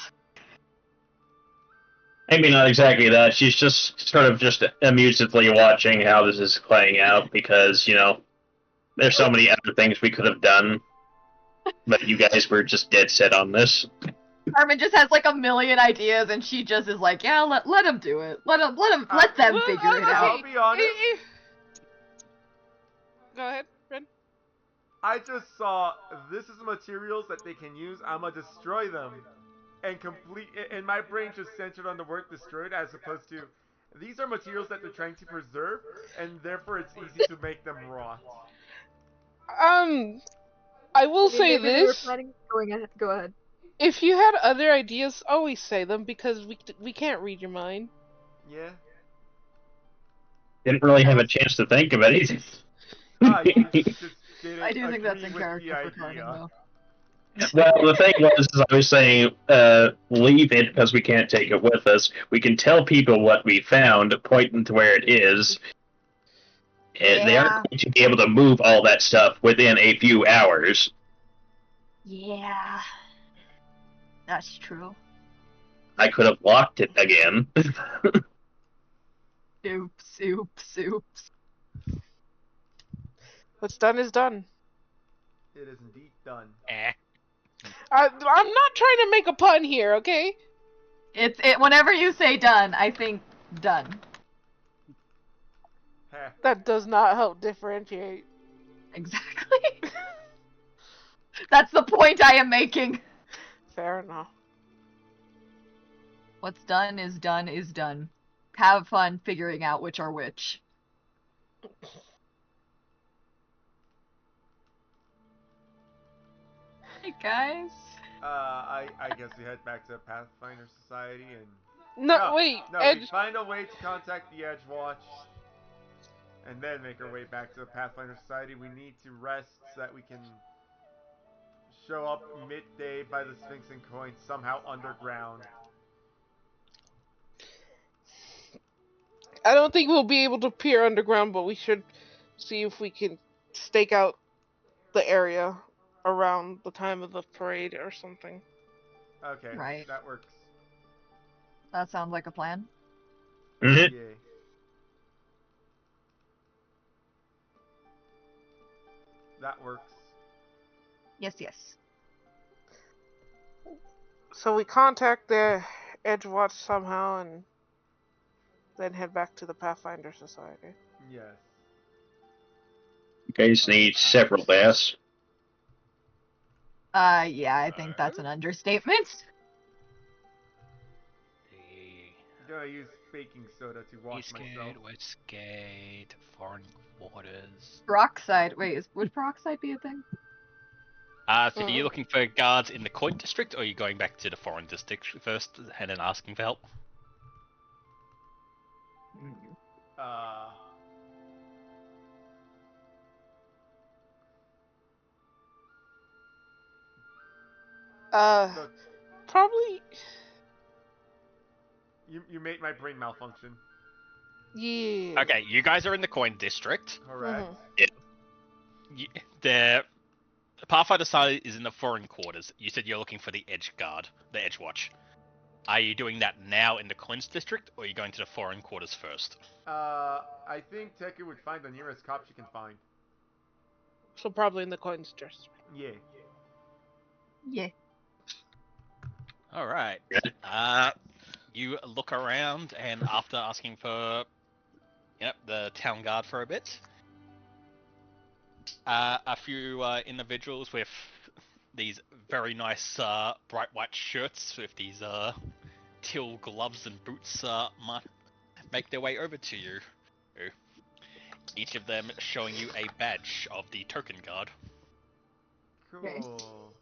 Maybe not exactly that. She's just sort of just amusedly watching how this is playing out because, there's so many other things we could have done, but you guys were just dead set on this. Carmen just has like a million ideas, and she just is like, "Yeah, let them do it. Let them Well, figure it okay. out." I'll be honest. Go ahead, Ren. I just saw this is materials that they can use. I'ma destroy them, and my brain just centered on the word destroyed as opposed to these are materials that they're trying to preserve, and therefore it's easy to make them rot. I will say maybe they were this. planning going ahead. Go ahead. If you had other ideas, always say them because we can't read your mind. Yeah. Didn't really have a chance to think of anything. You just didn't I do think that's in agree with character the for Carmen, idea. though. Well, the thing was, is I was saying, leave it because we can't take it with us. We can tell people what we found, point them to where it is. They Yeah. aren't going to be able to move all that stuff within a few hours. Yeah, that's true. I could have locked it again. Oops. What's done is done. It is indeed done. I'm not trying to make a pun here, okay? It. Whenever you say done, I think done. Heh. That does not help differentiate. Exactly. That's the point I am making. Fair enough. What's done is done is done. Have fun figuring out which are which. Hey guys. I guess we head back to Pathfinder Society and No, wait. we Edge. find a way to contact the Edge Watch, and then make our way back to the Pathfinder Society. We need to rest so that we can show up midday by the Sphinx and Coin somehow underground. I don't think we'll be able to peer underground, but we should see if we can stake out the area around the time of the parade or something. Okay, Right. that works. That sounds like a plan. Mhm. Yay. That works. Yes. So we contact the Edge Watch somehow and then head back to the Pathfinder Society. Yes. You guys need several baths. Yeah, I think that's an understatement. I use baking soda to wash myself. Westgate, foreign quarters. Peroxide. Wait, would peroxide be a thing? So are you looking for guards in the Coin District, or are you going back to the Foreign District first and then asking for help? So Probably. you made my brain malfunction. Yeah. Okay, you guys are in the Coin District. Correct. The Pathfinder Society is in the Foreign Quarters. You said you're looking for the Edge Guard, the Edge Watch. Are you doing that now in the Coins District, or are you going to the Foreign Quarters first? I think Teku would find the nearest cop she can find. So probably in the Coins District. Yeah. Yeah. Alright. You look around, and after asking for the town guard for a bit, a few individuals with these very nice bright white shirts with these teal gloves and boots make their way over to you. Each of them showing you a badge of the token guard. Cool.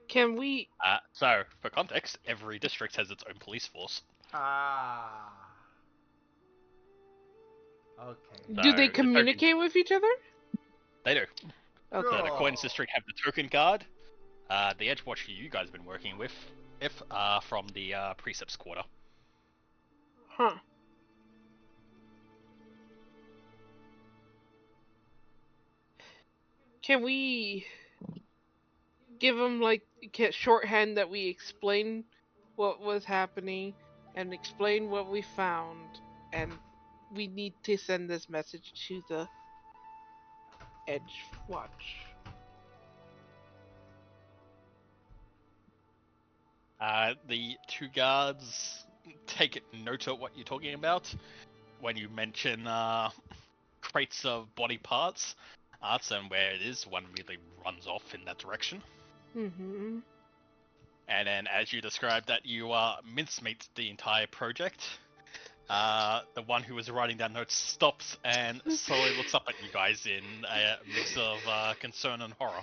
Can we? So, for context, every district has its own police force. Okay. Do they the communicate with each other? They do. Okay. So the Coins District have the token guard. The Edge Watcher you guys have been working with, from the Precepts Quarter. Huh. Can we give them like shorthand that we explain what was happening and explain what we found, and we need to send this message to the Edge Watch. The two guards take note of what you're talking about when you mention crates of body parts. And where it is, one really runs off in that direction. Mm-hmm. And then, as you described, that you mincemeat the entire project. The one who was writing down notes stops and slowly looks up at you guys in a mix of concern and horror.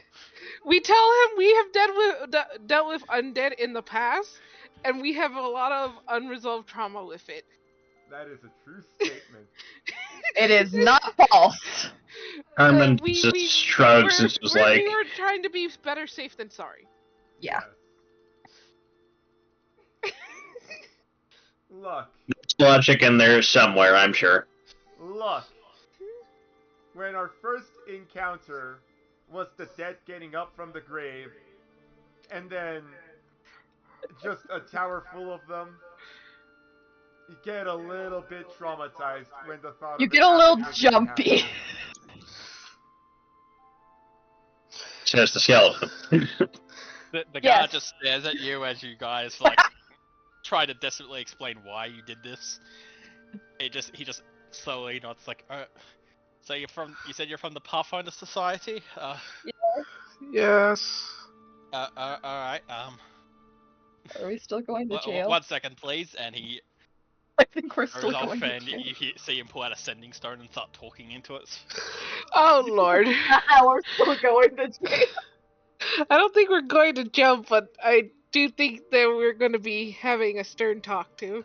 We tell him we have dealt with undead in the past, and we have a lot of unresolved trauma with it. That is a true statement. It is not false. Carmen we just shrugs and was like, we were trying to be better safe than sorry. Yeah. Yes. Look. "There's logic in there somewhere, I'm sure." Look. When our first encounter was the dead getting up from the grave, and then just a tower full of them, you get a little bit traumatized when the thought You of get it a little actually jumpy. happens. Says the skeleton. The guy Yes. just stares at you as you guys like try to desperately explain why you did this. He just slowly nods like, so you said you're from the Pathfinder Society? Yes. Alright, Are we still going to jail? 1 second please, and he I think we're goes still off going to and jail. you see him pull out a sending stone and start talking into it. Oh Lord. We're still going to jail. I don't think we're going to jump, but I do think that we're going to be having a stern talk to.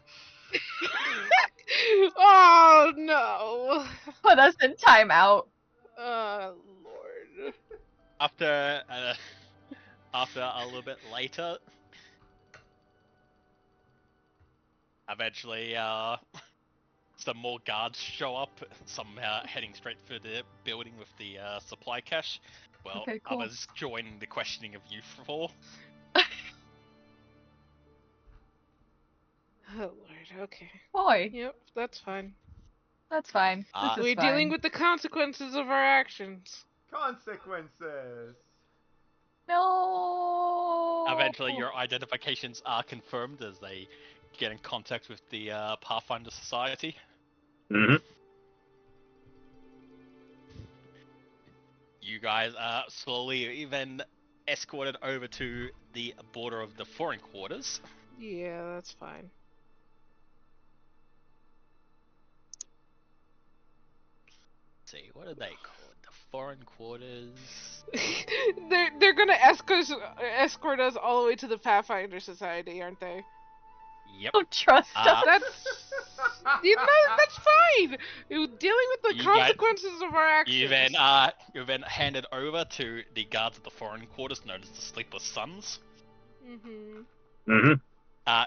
Oh no. Put us in timeout. Lord. After a little bit later, eventually some more guards show up, some heading straight for the building with the supply cache, while Okay, cool. others join the questioning of you four. Oh Lord, okay. Boy, Yep, that's fine. that's fine. Ah. This is We're fine. dealing with the consequences of our actions. Consequences. No. Eventually, your identifications are confirmed as they get in contact with the Pathfinder Society. Mm-hmm. You guys are slowly then escorted over to the border of the foreign quarters. Yeah, that's fine. Let's see, what are they called? The foreign quarters. They're gonna escort us all the way to the Pathfinder Society, aren't they? Yep. Don't trust us. That's fine. Dealing with the You guys- consequences of our actions. You're then handed over to the guards of the foreign quarters, known as the Sleepless Suns. Mm-hmm. Mm-hmm.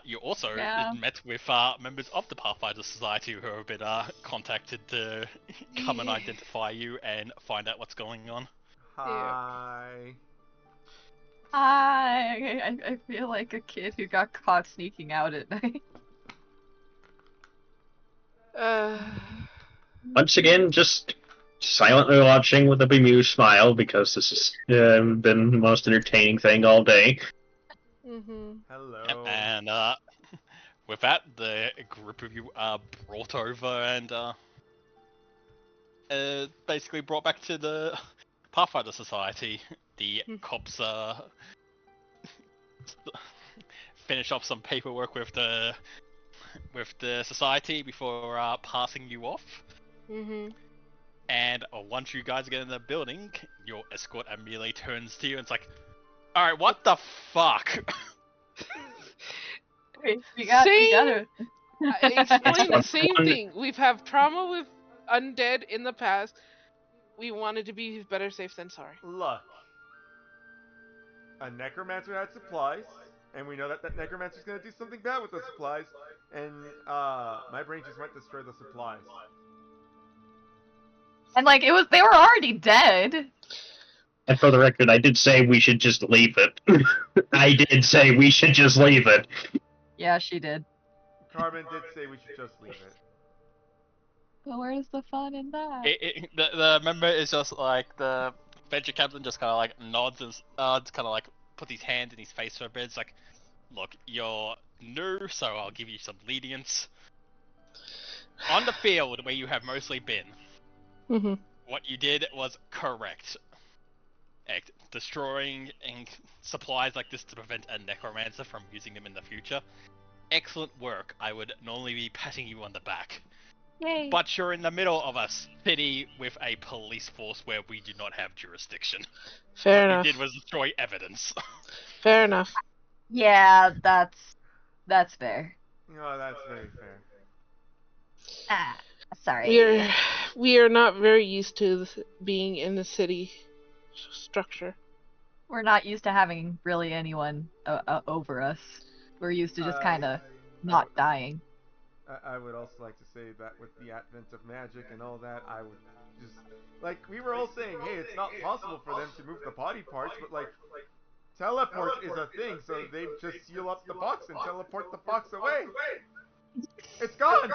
You also Yeah. met with members of the Pathfinder Society who have been contacted to come and Yeah. identify you and find out what's going on. Hi. I feel like a kid who got caught sneaking out at night. Once again, just silently watching with a bemused smile because this has been the most entertaining thing all day. Mm-hmm. Hello. Yep, and with that, the group of you are brought over and basically brought back to the Pathfinder Society. The cops finish off some paperwork with the society before passing you off. Mm-hmm. And once you guys get in the building, your escort immediately turns to you and it's like, "All right, what the fuck?" We gotta Explain the same thing. We've had trauma with undead in the past. We wanted to be better safe than sorry. Look, a necromancer had supplies, and we know that that necromancer's gonna do something bad with those supplies, and my brain just went destroy the supplies. And like they were already dead. And for the record, I did say we should just leave it. I did say we should just leave it. Yeah, she did. Carmen did say we should just leave it. But where's the fun in that? The member is just like the venture captain just kind of like nods and kind of like puts his hand in his face for a bit. It's like, look, you're new, so I'll give you some lenience. On the field where you have mostly been, Mm-hmm. what you did was correct. Destroying supplies like this to prevent a necromancer from using them in the future. Excellent work. I would normally be patting you on the back. Yay. But you're in the middle of a city with a police force where we do not have jurisdiction. Fair What enough. you did was destroy evidence. Fair enough. Yeah, that's fair. Oh, that's very fair. Ah, sorry. We are not very used to being in the city structure. We're not used to having really anyone over us. We're used to just kind of not dying. I would also like to say that with the advent of magic and all that, I would just like we were all saying, hey, it's not possible for them to move the body parts, but like teleport is a thing, so they just seal up the box and teleport the box away. It's gone.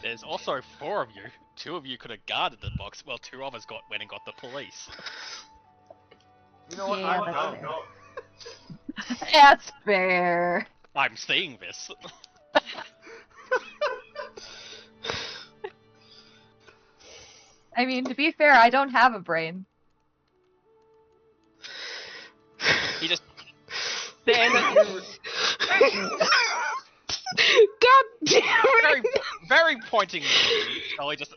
There's also 4 of you. 2 of you could have guarded the box. Well, 2 of us went and got the police. You know what? Yeah, I'm that's dumb. fair. That's fair. I'm seeing this. I mean, to be fair, I don't have a brain. He just stands at you. God damn it! Very, very pointing. Charlie just.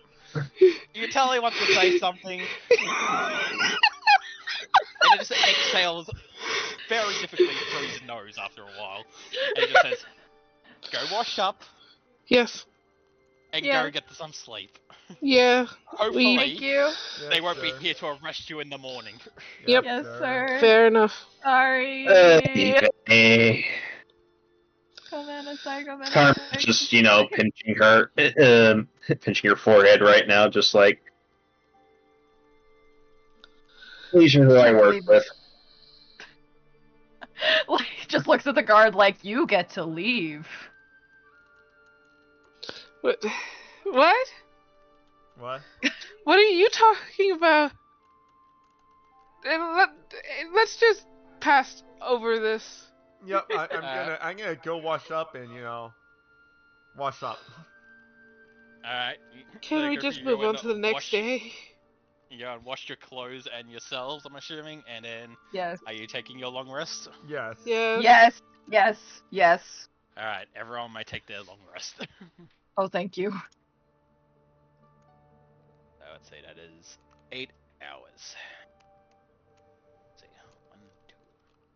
You tell he wants to say something. And it just exhales very difficultly through his nose after a while. And it just says, go wash up Yes. and Yeah. go get some sleep. Yeah. Hopefully, Thank you. they won't be here to arrest you in the morning. Yep. Yes, sir. Fair enough. Sorry. Come in a second. Carmen's just, pinching her, pinching her forehead right now, just like, these are who I work with. Like, just looks at the guard like, you get to leave. What? What? What? What are you talking about? Let's just pass over this. Yep, I'm gonna go wash up and wash up. Alright. Can we just move on to the next day? You go and wash your clothes and yourselves, I'm assuming, and then Yes. are you taking your long rest? Yes. Yeah. Yes. Yes. Yes. Alright, everyone may take their long rest. Oh, thank you. I would say that is 8 hours. Let's see, 1,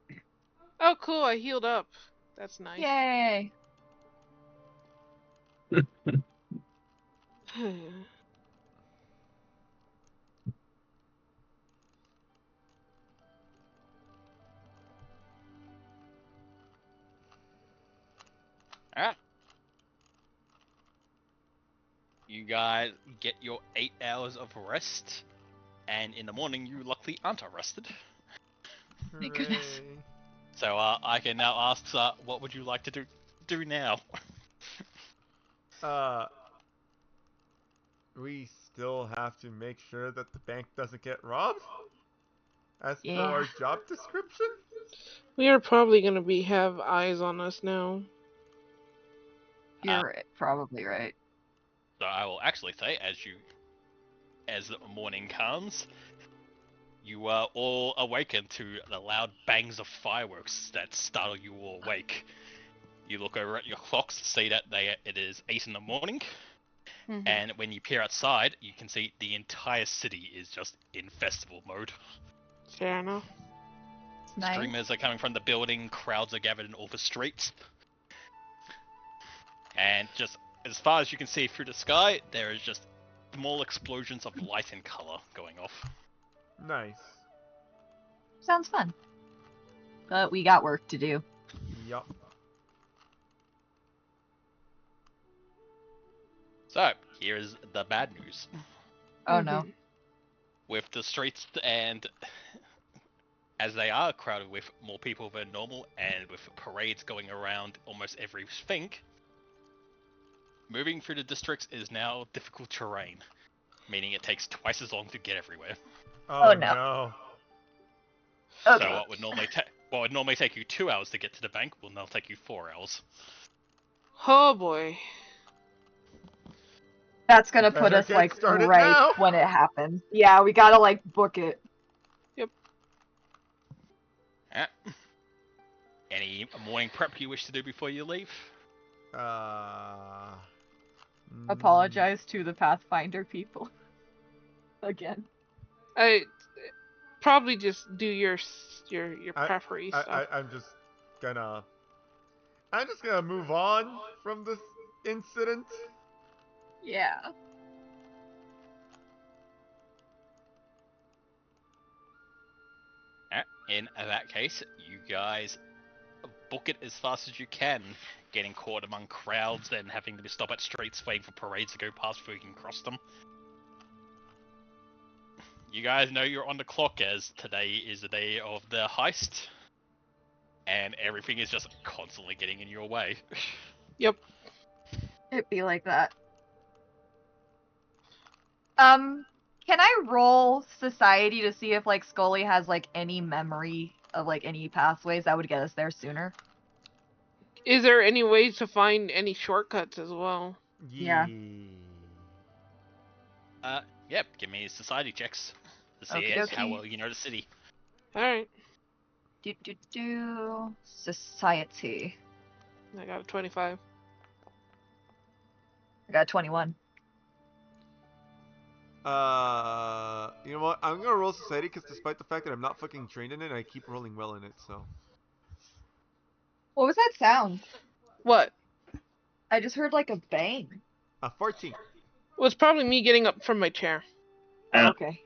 2. Oh, cool. I healed up. That's nice. Yay. Alright. You guys get your 8 hours of rest, and in the morning you luckily aren't arrested. Thank goodness. Hooray. So I can now ask, what would you like to do now? We still have to make sure that the bank doesn't get robbed? As per Yeah. our job description? We are probably gonna have eyes on us now. You're probably right. So I will actually say, as the morning comes, you are all awakened to the loud bangs of fireworks that startle you all awake. You look over at your clocks to see that it is 8 in the morning, Mhm. and when you peer outside, you can see the entire city is just in festival mode. Fair enough. It's nice. Streamers are coming from the building, crowds are gathered in all the streets. And just as far as you can see through the sky, there is just small explosions of light and color going off. Nice. Sounds fun. But we got work to do. Yup. So, here is the bad news. Oh no. With the streets and as they are crowded with more people than normal and with parades going around almost every Sphinx, moving through the districts is now difficult terrain, meaning it takes twice as long to get everywhere. Oh, no. no. Okay. So what would normally take you 2 hours to get to the bank will now take you 4 hours. Oh boy. That's gonna put Better us get like started right now. when it happens. Yeah, we gotta like book it. Yeah. Any morning prep you wish to do before you leave? Mm, Apologize to the Pathfinder people. Again. I probably just do your preference stuff. I'm just gonna move on from this incident. Yeah. In that case, you guys book it as fast as you can, getting caught among crowds and having to stop at streets waiting for parades to go past before you can cross them. You guys know you're on the clock as today is the day of the heist, and everything is just constantly getting in your way. Yep. It'd be like that. Can I roll society to see if like Scully has like any memory of like any pathways that would get us there sooner? Is there any ways to find any shortcuts as well? Yeah. Yep, give me society checks to see Okie dokie. how well you know the city. Alright. Society. I got a 25. I got 21. You know what? I'm gonna roll society because despite the fact that I'm not fucking trained in it, I keep rolling well in it. So. What was that sound? What? I just heard like a bang. 14. Well, it's probably me getting up from my chair. Okay.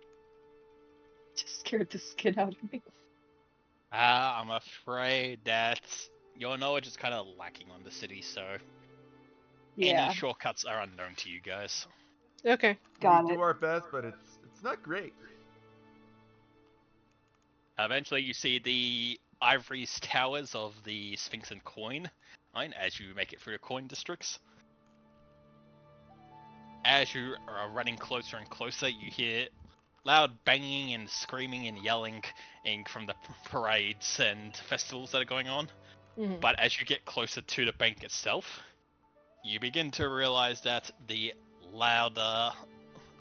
Just scared the skin out of me. I'm afraid that your knowledge is kind of lacking on the city, so Yeah. any shortcuts are unknown to you guys. Okay. Got We it. do our best, but it's not great. Eventually, you see the ivory towers of the Sphinx and Coin line as you make it through the coin districts. As you are running closer and closer, you hear loud banging and screaming and yelling from the parades and festivals that are going on. Mhm. But as you get closer to the bank itself, you begin to realize that the louder,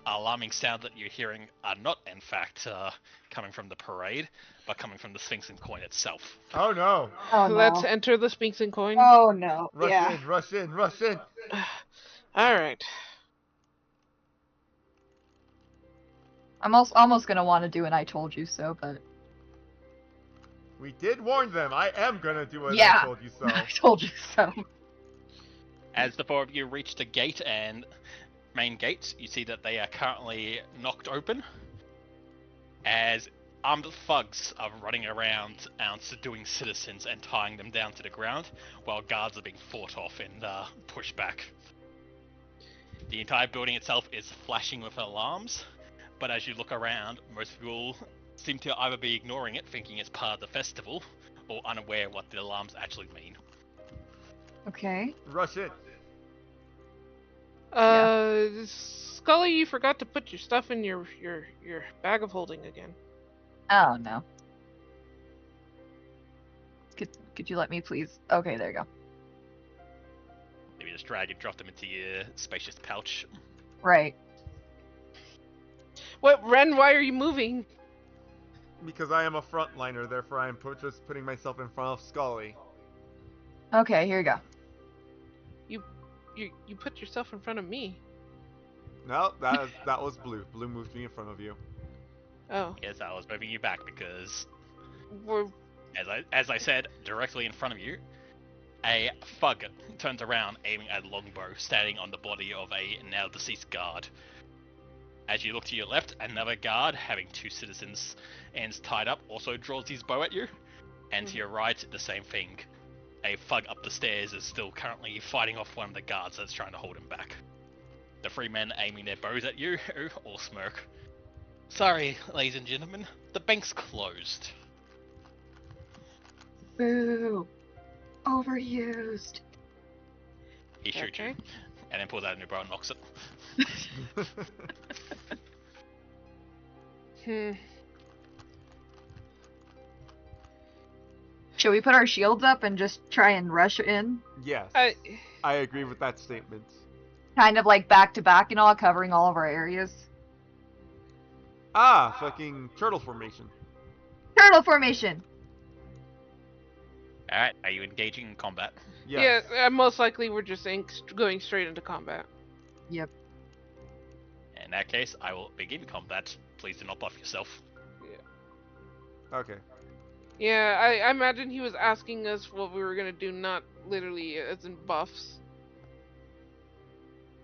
alarming sound that you're hearing are not, in fact, coming from the parade, but coming from the Sphinx and Coin itself. Oh no! Oh no. Let's enter the Sphinx and Coin. Oh no. Rush Yeah. in! Rush in! Rush in! Alright. I'm almost gonna want to do an I told you so, but We did warn them. I am gonna do it. Yeah. I told you so. I told you so. As the four of you reach the gate and main gates, you see that they are currently knocked open, as armed thugs are running around subduing citizens and tying them down to the ground, while guards are being fought off and pushed back. The entire building itself is flashing with alarms, but as you look around, most people seem to either be ignoring it, thinking it's part of the festival, or unaware what the alarms actually mean. Okay. Rush in. Scully, you forgot to put your stuff in your bag of holding again. Oh no. Could you let me please? Okay, there you go. Maybe just drag and drop them into your spacious pouch. Right. What, Ren? Why are you moving? Because I am a frontliner, therefore I am just putting myself in front of Scully. Okay, here you go. You put yourself in front of me. No, that was Blue. Blue moved me in front of you. Oh. Yes, I was moving you back because, We're... as I said, directly in front of you, A thug turns around, aiming a longbow, standing on the body of a now deceased guard. As you look to your left, another guard, having 2 citizens' hands tied up, also draws his bow at you. And to your right, the same thing. A thug up the stairs is still currently fighting off one of the guards that's trying to hold him back. The 3 men aiming their bows at you all smirk. Sorry, ladies and gentlemen, the bank's closed. Boo. Overused. He shoots you, and then pulls out a new bow and knocks it. Should we put our shields up and just try and rush in? Yes. I agree with that statement. Kind of like back to back and all, covering all of our areas. Ah, fucking turtle formation. Turtle formation! Alright, are you engaging in combat? Yes. Yeah, most likely we're just going straight into combat. Yep. In that case, I will begin combat. Please do not buff yourself. Okay. Yeah, I imagine he was asking us what we were gonna do, not literally as in buffs.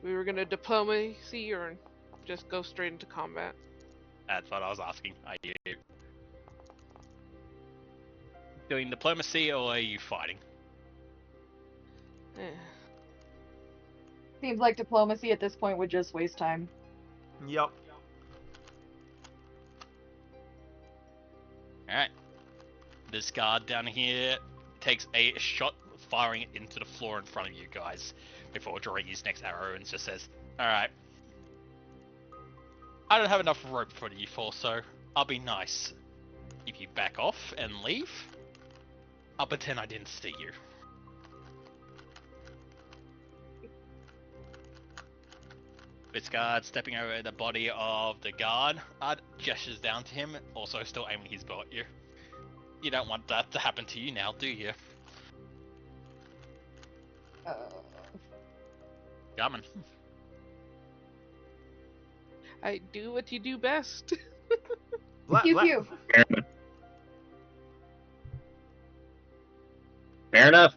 We were gonna diplomacy or just go straight into combat. That's what I was asking. Are you doing diplomacy or are you fighting? Eh. Seems like diplomacy at this point would just waste time. Yep. Alright. This guard down here takes a shot, firing it into the floor in front of you guys before drawing his next arrow and just says, Alright. I don't have enough rope for you four, so I'll be nice. If you back off and leave, I'll pretend I didn't see you. This guard, stepping over the body of the guard, gestures down to him, also still aiming his bow at you. You don't want that to happen to you now, do you? Gammon. I do what you do best. Pew pew. Fair enough.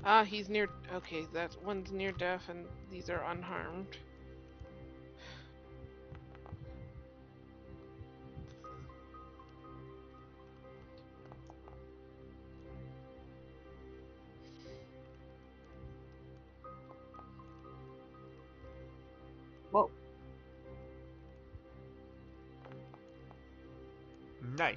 Ah, he's near. Okay, that one's near death, and these are unharmed. Whoa. Nice.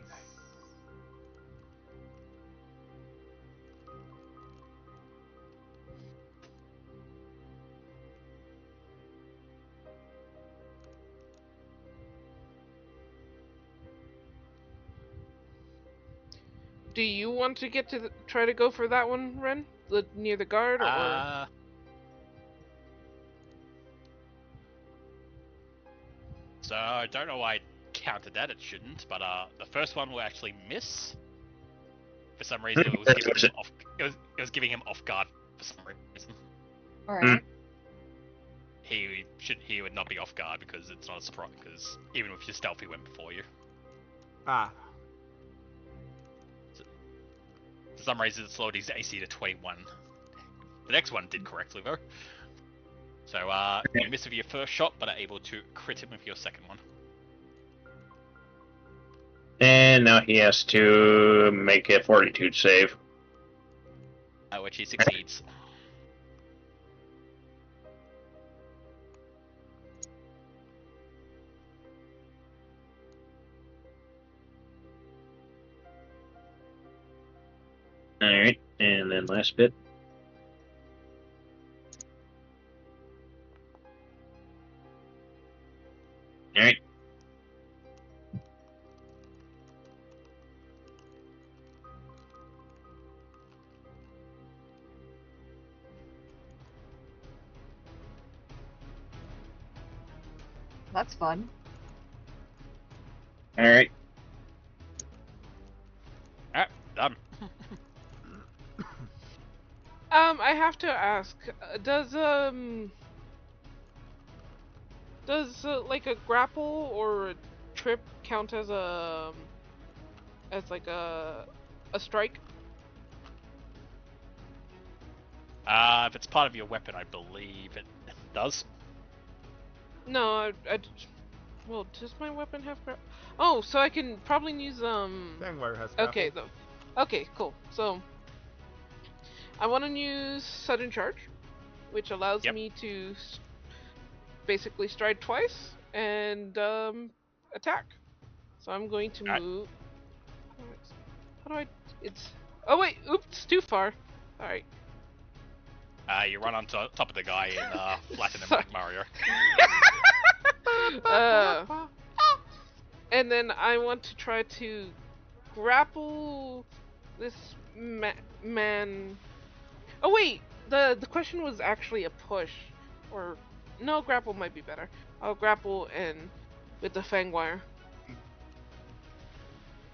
Do you want to get to try to go for that one, Ren? Near the guard, or? So I don't know why I counted that, it shouldn't, but the first one will actually miss. For some reason it was giving him off guard for some reason. Alright. He would not be off guard because it's not a surprise, because even with your stealth he went before you. Ah. For some reason it slowed his AC to 21. The next one did correctly though. So you miss with your first shot, but are able to crit him with your second one. And now he has to make a fortitude save. Which he succeeds. Alright, and then last bit. Alright. That's fun. Alright. Alright, done. I have to ask, does Does like a grapple or a trip count as like a strike? If it's part of your weapon, I believe it does. No, well, does my weapon have Oh, so I can probably use Fangwire has grapple. Okay, though. Okay, cool. So I want to use sudden charge, which allows me to basically stride twice and attack. So I'm going to move. How do I? It's. Oh wait! Oops! Too far. All right. You run on top of the guy in flatten him Sorry. like Mario. And then I want to try to grapple this man. Oh wait, the question was actually a push, or no, grapple might be better. I'll grapple and with the fang wire,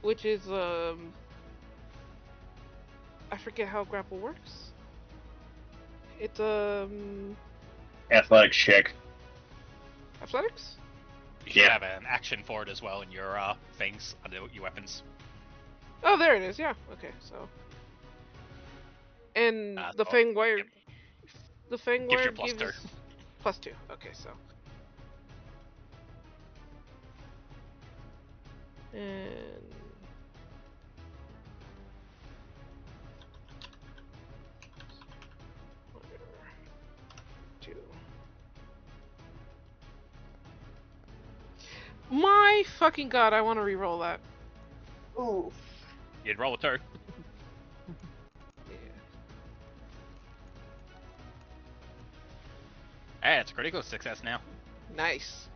which is I forget how grapple works. It's Athletics check. athletics. You should have an action for it as well in your things under your weapons. Oh, there it is. Yeah. Okay. So. And the fang wire. Yep. The fang Gives wire you +2. gives +2. Okay, so. And. Two. My fucking god! I want to re-roll that. Ooh. You'd roll a 2. Yeah. Hey, it's a critical success now. Nice.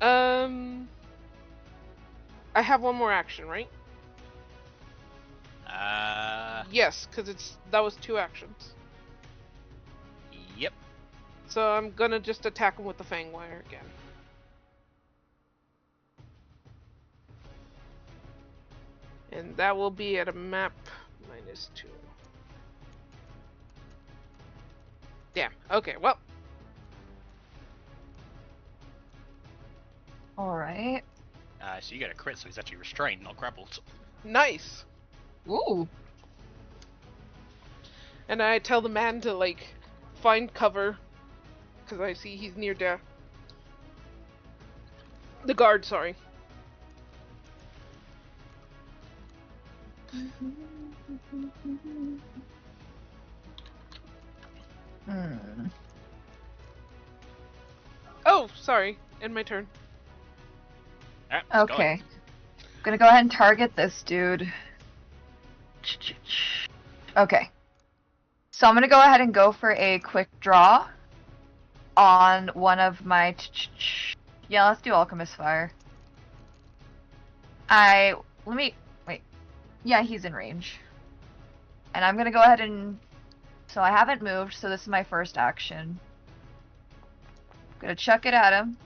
I have one more action, right? Yes, because that was 2 actions. Yep. So I'm gonna just attack him with the fang wire again. And that will be at a map -2. Damn. Okay, well. Alright. So you get a crit, so he's actually restrained, not grappled. Nice. Ooh. And I tell the man to, like, find cover. Because I see he's near death. The guard, sorry. Oh, sorry. End my turn. Alright, Okay. I'm gonna go ahead and target this dude. Okay. So I'm gonna go ahead and go for a quick draw on one of my. Yeah, let's do Alchemist Fire. Let me wait. Yeah, he's in range. And I'm gonna go ahead and. So I haven't moved, so this is my first action. Gonna chuck it at him.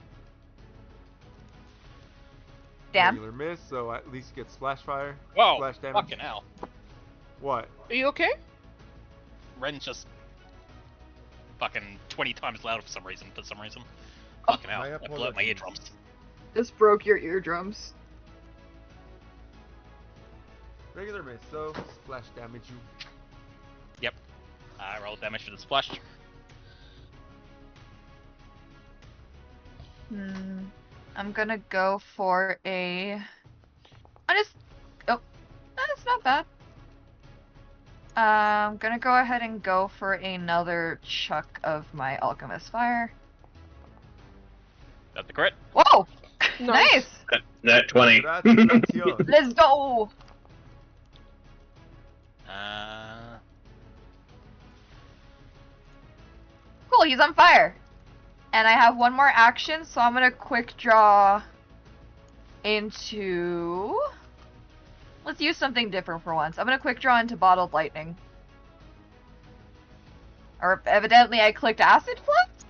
Damn. Regular miss, so at least get splash fire. Whoa, Splash damage. fucking hell. What? Are you okay? Ren's just fucking 20 times louder for some reason. Oh, Fucking hell, I blew out my eardrums. Just broke your eardrums. Regular miss, so splash damage you. Yep. I roll damage for the splash. I'm gonna go for a. Oh, that's not bad. I'm gonna go ahead and go for another chuck of my Alchemist Fire. That's the crit. Whoa! Nice. Nice! Net 20. Congratulations. Let's go! Cool, he's on fire. And I have one more action, so I'm gonna quick draw into. Let's use something different for once. I'm gonna quick draw into Bottled Lightning. Or evidently I clicked Acid Flux?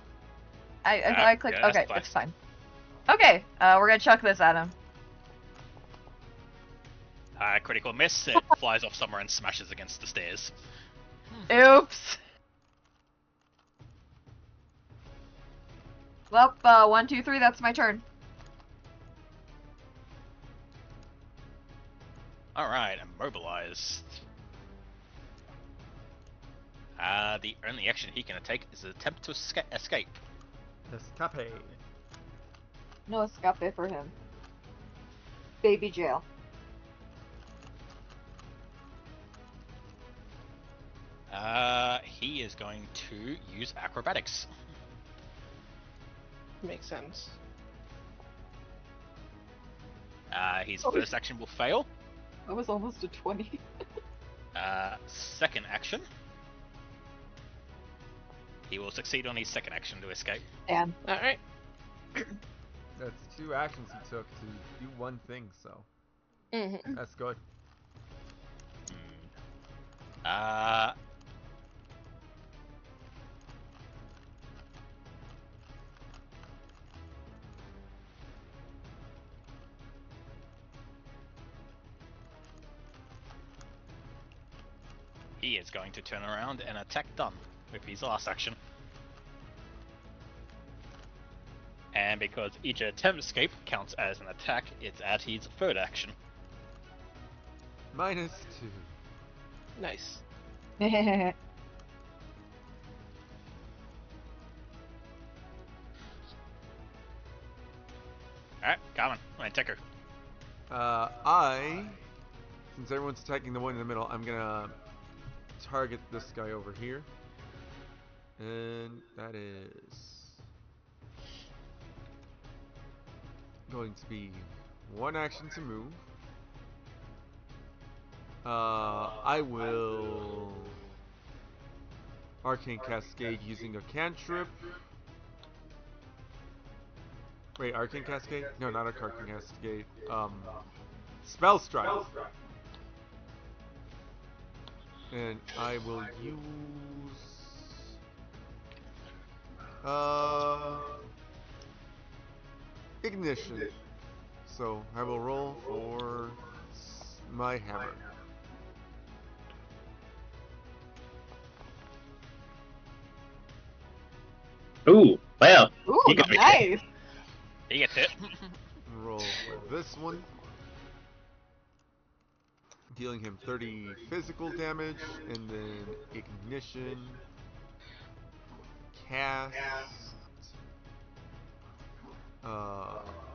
I clicked. yeah, okay, fine. it's fine. Okay, we're gonna chuck this at him. Critical miss. It flies off somewhere and smashes against the stairs. Oops. Well, 1, 2, 3, that's my turn. Alright, immobilized. The only action he can take is an attempt to escape. Escape. No escape for him. Baby jail. He is going to use acrobatics. Makes sense. His first action will fail. That was almost a 20. Second action. He will succeed on his second action to escape. Damn. Alright. That's 2 actions he took to do one thing, so Mm-hmm. that's good. He is going to turn around and attack Dunn with his last action. And because each attempt escape counts as an attack, it's at his third action. -2. Nice. Alright, Carmen, take her. Since everyone's attacking the one in the middle, I'm gonna target this guy over here. And that is going to be 1 action to move. I will Arcane Cascade using a cantrip. Wait, Arcane Cascade? No, not Arcane Cascade. Spell Strike. And I will use Ignition. So I will roll for my hammer. Ooh, wow. Ooh, You got me. nice. He gets hit. Roll for this one. Dealing him 30 physical damage, and then Ignition. Cast.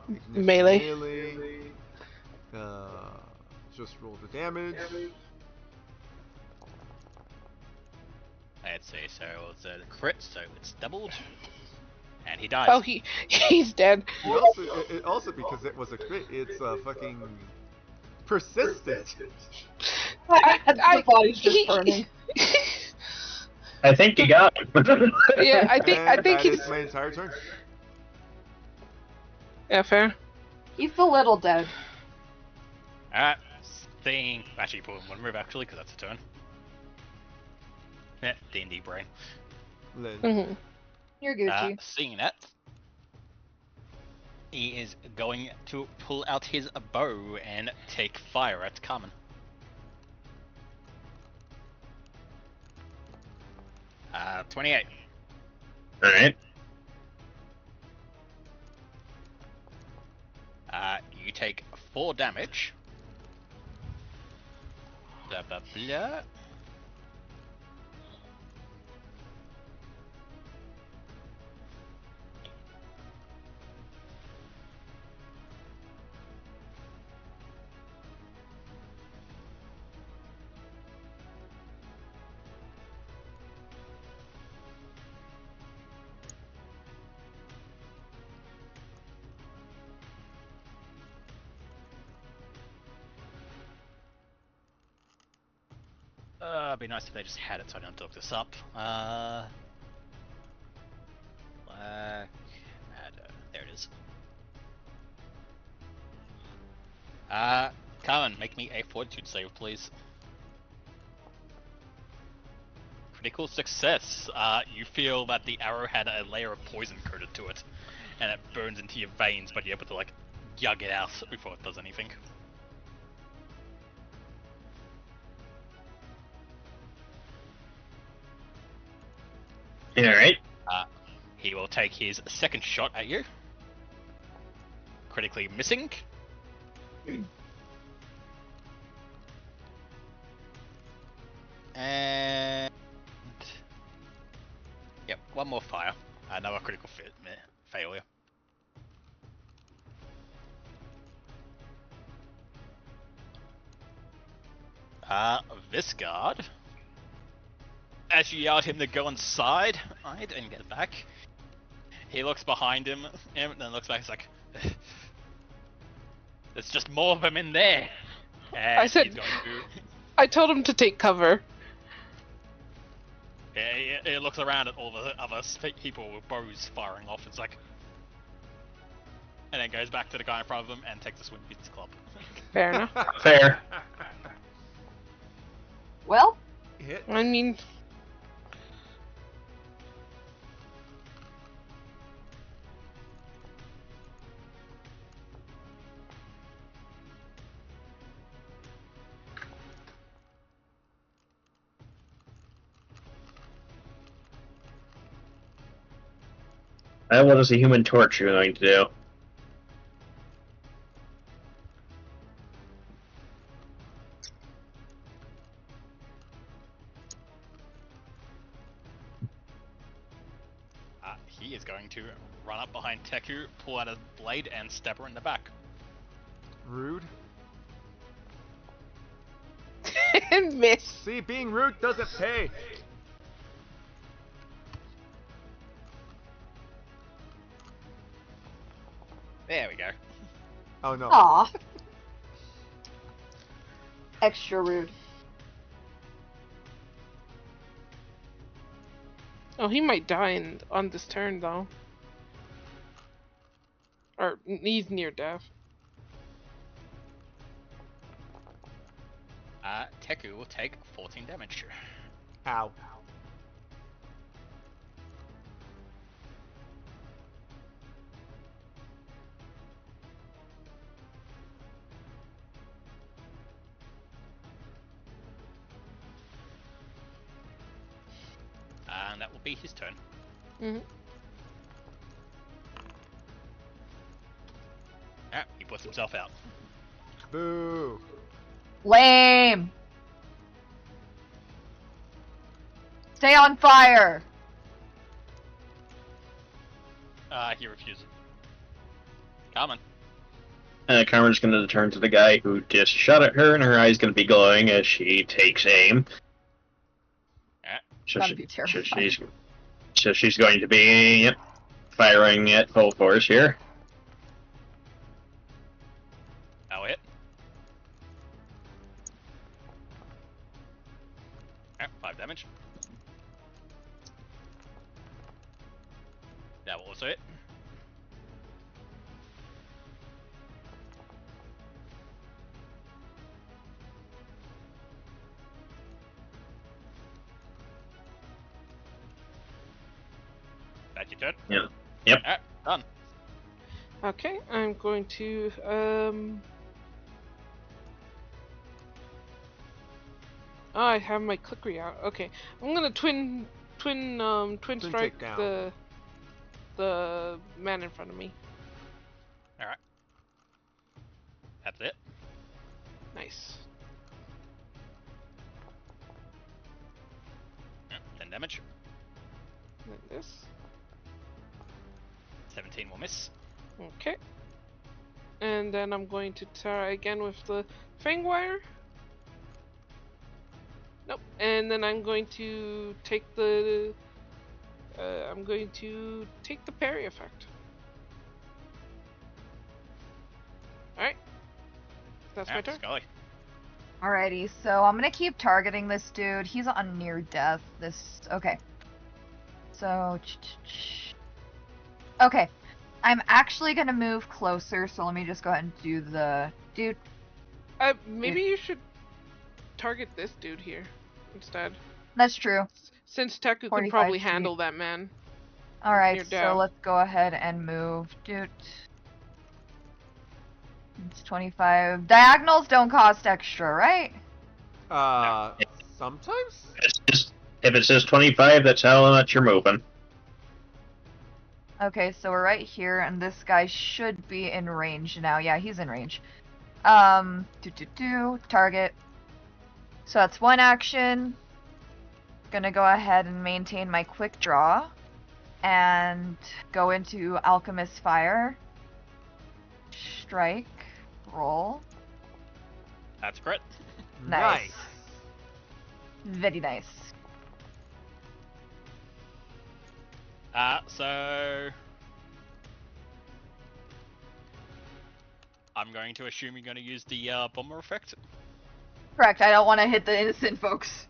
Ignition Melee. Just roll the damage. Let's see, so it's a crit, so it's doubled. And he dies. Oh, he's dead. Also, because it was a crit, it's fucking persistent. The body's just burning. I think you got him. Yeah, I think that he's is my entire turn. yeah, fair. He's a little dead. Alright, seeing... Actually, put him one move, actually, because that's a turn. Yeah, D&D brain. Mm-hmm. You're Gucci. Seeing that, he is going to pull out his bow and take fire at Carmen. Uh, 28. Alright. You take 4 damage. Blah, blah, blah. It'd be nice if they just had it so I don't have to look this up. Black Adder. There it is. Carmen, make me a fortitude save, please. Critical success. You feel that the arrow had a layer of poison coated to it, and it burns into your veins, but you're able to, like, yug it out before it does anything. Alright. He will take his second shot at you. Critically missing. And... Yep, one more fire. Another critical failure. Viscard. As you yell at him to go inside, I didn't get back. He looks behind him and then looks back. He's like, "There's just more of them in there." And I said- he's going to... I told him to take cover. He looks around at all the other people with bows firing off. It's like, and then goes back to the guy in front of him and takes a swing with his club. Fair enough. Fair. Well, Hit. I mean, What is the Human Torch you're going to do? He is going to run up behind Teku, pull out a blade, and stab her in the back. Rude. and miss. See, being rude doesn't pay. There we go. Oh no. aw. Extra rude. Oh, he might die on this turn, though. Or, he's near death. Teku will take 14 damage. Ow. And that will be his turn. Mm-hmm. He puts himself out. Boo. Lame. Stay on fire. He refuses. Carmen. Carmen's going to turn to the guy who just shot at her, and her eye's going to be glowing as she takes aim. That'd be terrifying. So she's going to be firing at full force here. I'll hit. 5 damage. That will also hit. That's your turn. Yeah. Yep. Alright, done. Okay, I'm going to, Oh, I have my clickery out. Okay, I'm gonna twin strike takedown. the man in front of me. Alright. That's it. Nice. 10 damage. And then this. 17 will miss. Okay. And then I'm going to try again with the fang wire. Nope. And then I'm going to take the parry effect. Alright. That's my turn. Scully. Alrighty, so I'm gonna keep targeting this dude. He's on near death. Okay. So, okay. I'm actually gonna move closer, so let me just go ahead and do the dude. Maybe you should target this dude here instead. That's true. Since Teku could 45 probably feet. handle that man. Alright, Near so death. let's go ahead and move dude. It's 25. Diagonals don't cost extra, right? Sometimes? If it says 25, that's how much you're moving. Okay, so we're right here, and this guy should be in range now. Yeah, he's in range. Target. So that's one action. Gonna go ahead and maintain my quick draw. And go into Alchemist Fire. Strike. Roll. That's crit. Nice. Very nice. So I'm going to assume you're going to use the bomber effect. Correct, I don't want to hit the innocent folks.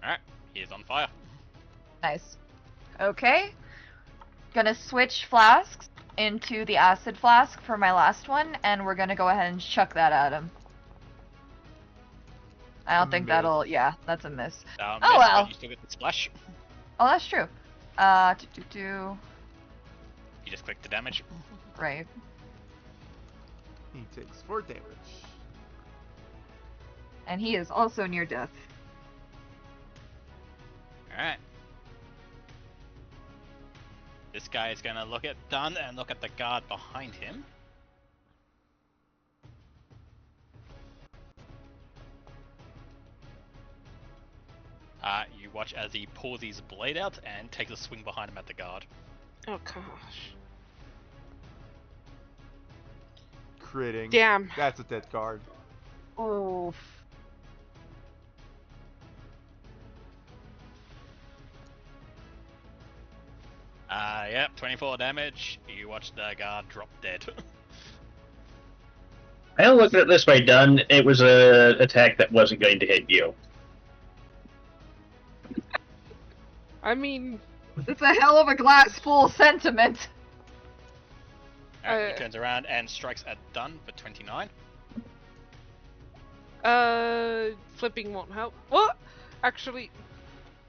Alright, he is on fire. Nice. Okay. Gonna switch flasks into the acid flask for my last one, and we're gonna go ahead and chuck that at him. I don't think that'll... Yeah, that's a miss. Oh well. But you still get the splash. Oh, that's true. You just click the damage. Right. He takes 4 damage. And he is also near death. Alright. This guy is gonna look at Dunn and look at the guard behind him. You watch as he pulls his blade out and takes a swing behind him at the guard. Oh gosh. Critting. Damn. That's a dead guard. Oof. Yep, 24 damage. You watch the guard drop dead. I don't look at it this way, Dunn. It was a attack that wasn't going to hit you. I mean, It's a hell of a glass full sentiment. Alright, he turns around and strikes at Dunn for 29. flipping won't help. What? Actually,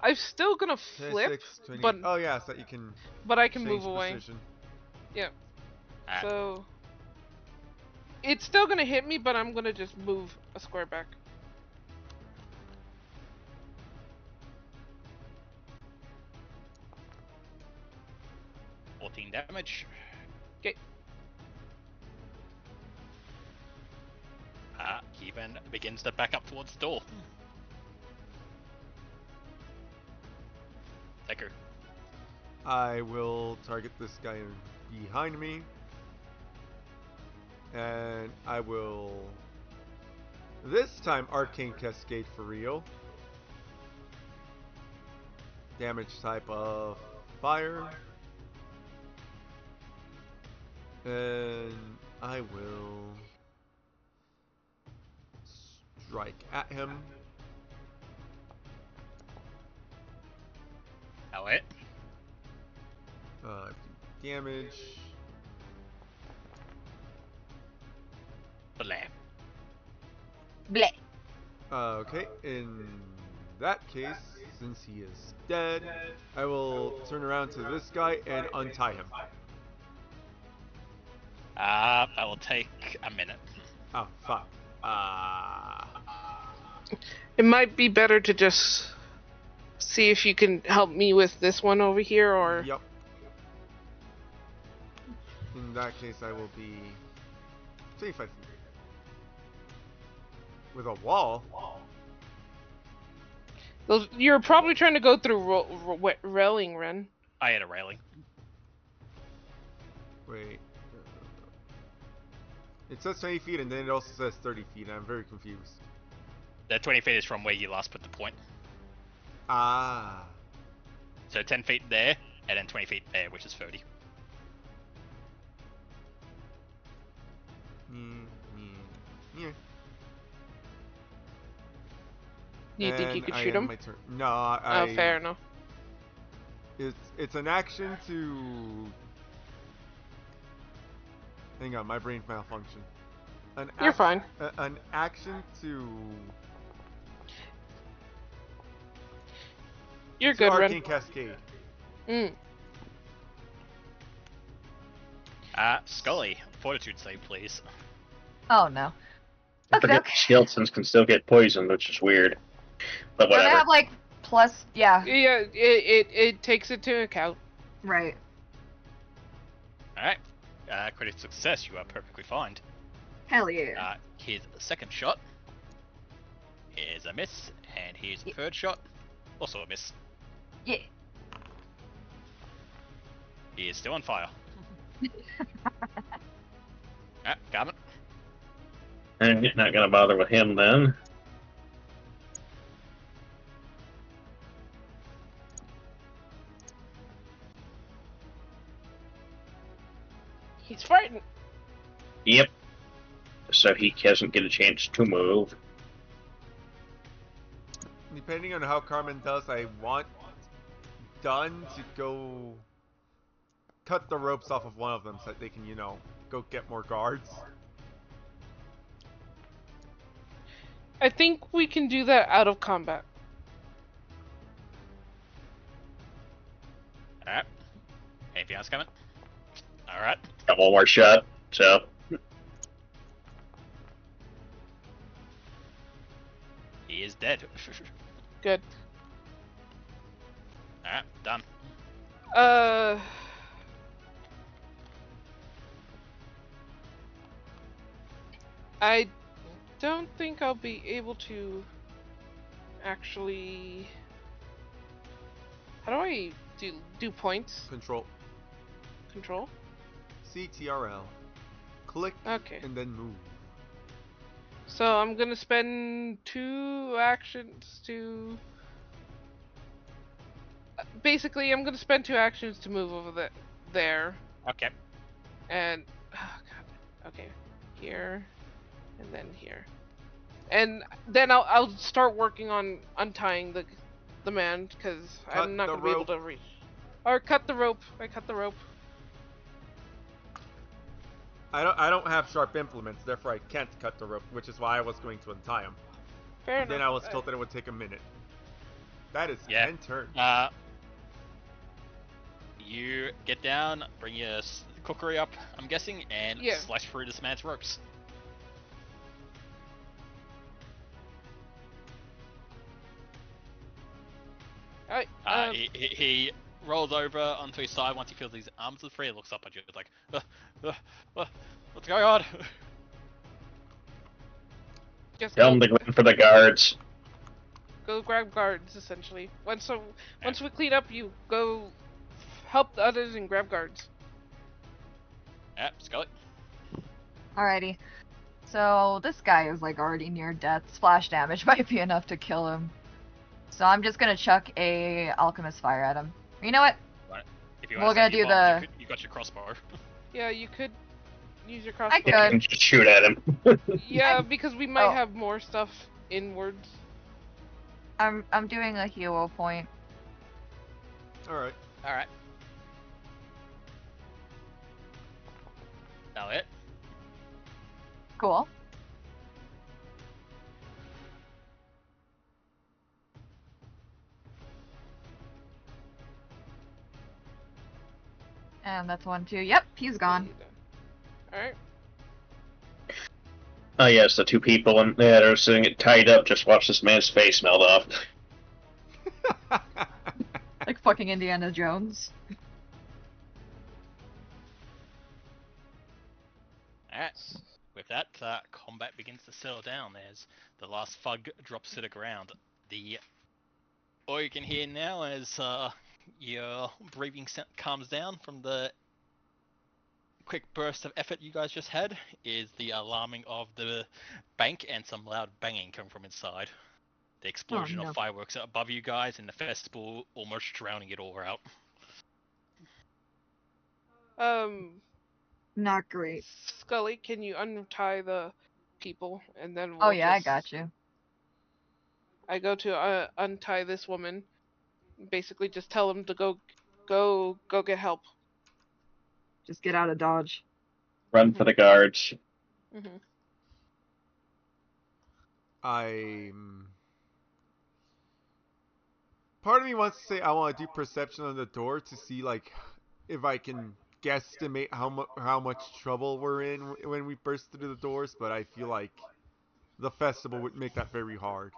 I'm still gonna flip, 26, 20. but Oh yeah, so you can but I can change move away. position. Alright, So it's still gonna hit me, but I'm gonna just move a square back. $14 damage. Okay. He then begins to back up towards the door. Deku. I will target this guy behind me. And I will this time Arcane Cascade for real. Damage type of fire. And I will strike at him. How it? Do damage. Blah. Bleh. Okay, in that case, since he is dead, I will turn around to this guy and untie him. That will take a minute. Oh, fuck. It might be better to just see if you can help me with this one over here, or Yep. In that case, I will be 25 feet. With a wall? those. You're probably trying to go through railing, Ren. I had a railing. Wait. It says 20 feet and then it also says 30 feet. I'm very confused. The 20 feet is from where you last put the point. Ah. So 10 feet there, and then 20 feet there, which is 30. Yeah. Do you think you And could I shoot end him? my turn. No, I. Oh, fair enough. It's an action to. Hang on, my brain malfunction. You're fine. An action to. You're to good, Arcane Ren. Cascade. Scully, fortitude save, please. Oh no. I Okay, forget okay. skeletons can still get poisoned, which is weird. But Or they whatever. have like plus, yeah, Yeah, it takes it to account. right. Alright. Critical success, you are perfectly fine. Hell yeah. His second shot is a miss, and his third shot, also a miss. Yeah. He is still on fire. Got it. I'm not gonna bother with him then. He's frightened. Yep. So he doesn't get a chance to move. Depending on how Carmen does, I want Dunn to go cut the ropes off of one of them so that they can, you know, go get more guards. I think we can do that out of combat. Alright. Anything else coming? Alright. Got one more shot, so He is dead. Good. Alright, done. I don't think I'll be able to actually. How do I do points? Control. Control? CTRL. Click Okay. and then move. So I'm gonna spend 2 actions to. Basically, I'm gonna spend 2 actions to move over there, Okay. and oh god, okay, here, and then here, and then I'll start working on untying the man because I'm not the gonna be able rope. to reach. Or cut the rope. I cut the rope. I don't have sharp implements, therefore I can't cut the rope, which is why I was going to untie him. Fair enough. Then I was told that it would take a minute. That is Yeah. 10 turns. You get down, bring your cookery up, I'm guessing, and Yeah. slice through this man's ropes. Alright. He rolls over onto his side once he feels his arms are free. He looks up at you like, what's going on? Just tell him to go in for the guards. go grab guards. Essentially, once we clean up, you go help the others and grab guards. Yeah, Scully. Alrighty. So this guy is like already near death. Splash damage might be enough to kill him. So I'm just gonna chuck a alchemist fire at him. You know what? If you We're want gonna to do the- you got your crossbow. Yeah, you could use your I crossbow. You could. can just shoot at him. Yeah, because we might Oh. have more stuff inwards. I'm doing a hero point. Alright. Alright. Now it. Cool. And that's 1, 2. Yep, he's gone. Alright. Oh yes, the 2 people in there that are sitting tied up. Just watch this man's face melt off. Like fucking Indiana Jones. Alright. With that, combat begins to settle down as the last thug drops to the ground. All you can hear now as your breathing calms down from the quick burst of effort you guys just had is the alarming of the bank and some loud banging coming from inside. The explosion no. of fireworks above you guys and the festival almost drowning it all out. Not great. Scully, can you untie the people and then Oh we'll yeah, I just... got you. I go to untie this woman. Basically, just tell him to go get help. Just get out of Dodge. Run for the guards. Mm-hmm. Part of me wants to say I want to do perception on the door to see, like, if I can guesstimate how much trouble we're in when we burst through the doors, but I feel like the festival would make that very hard.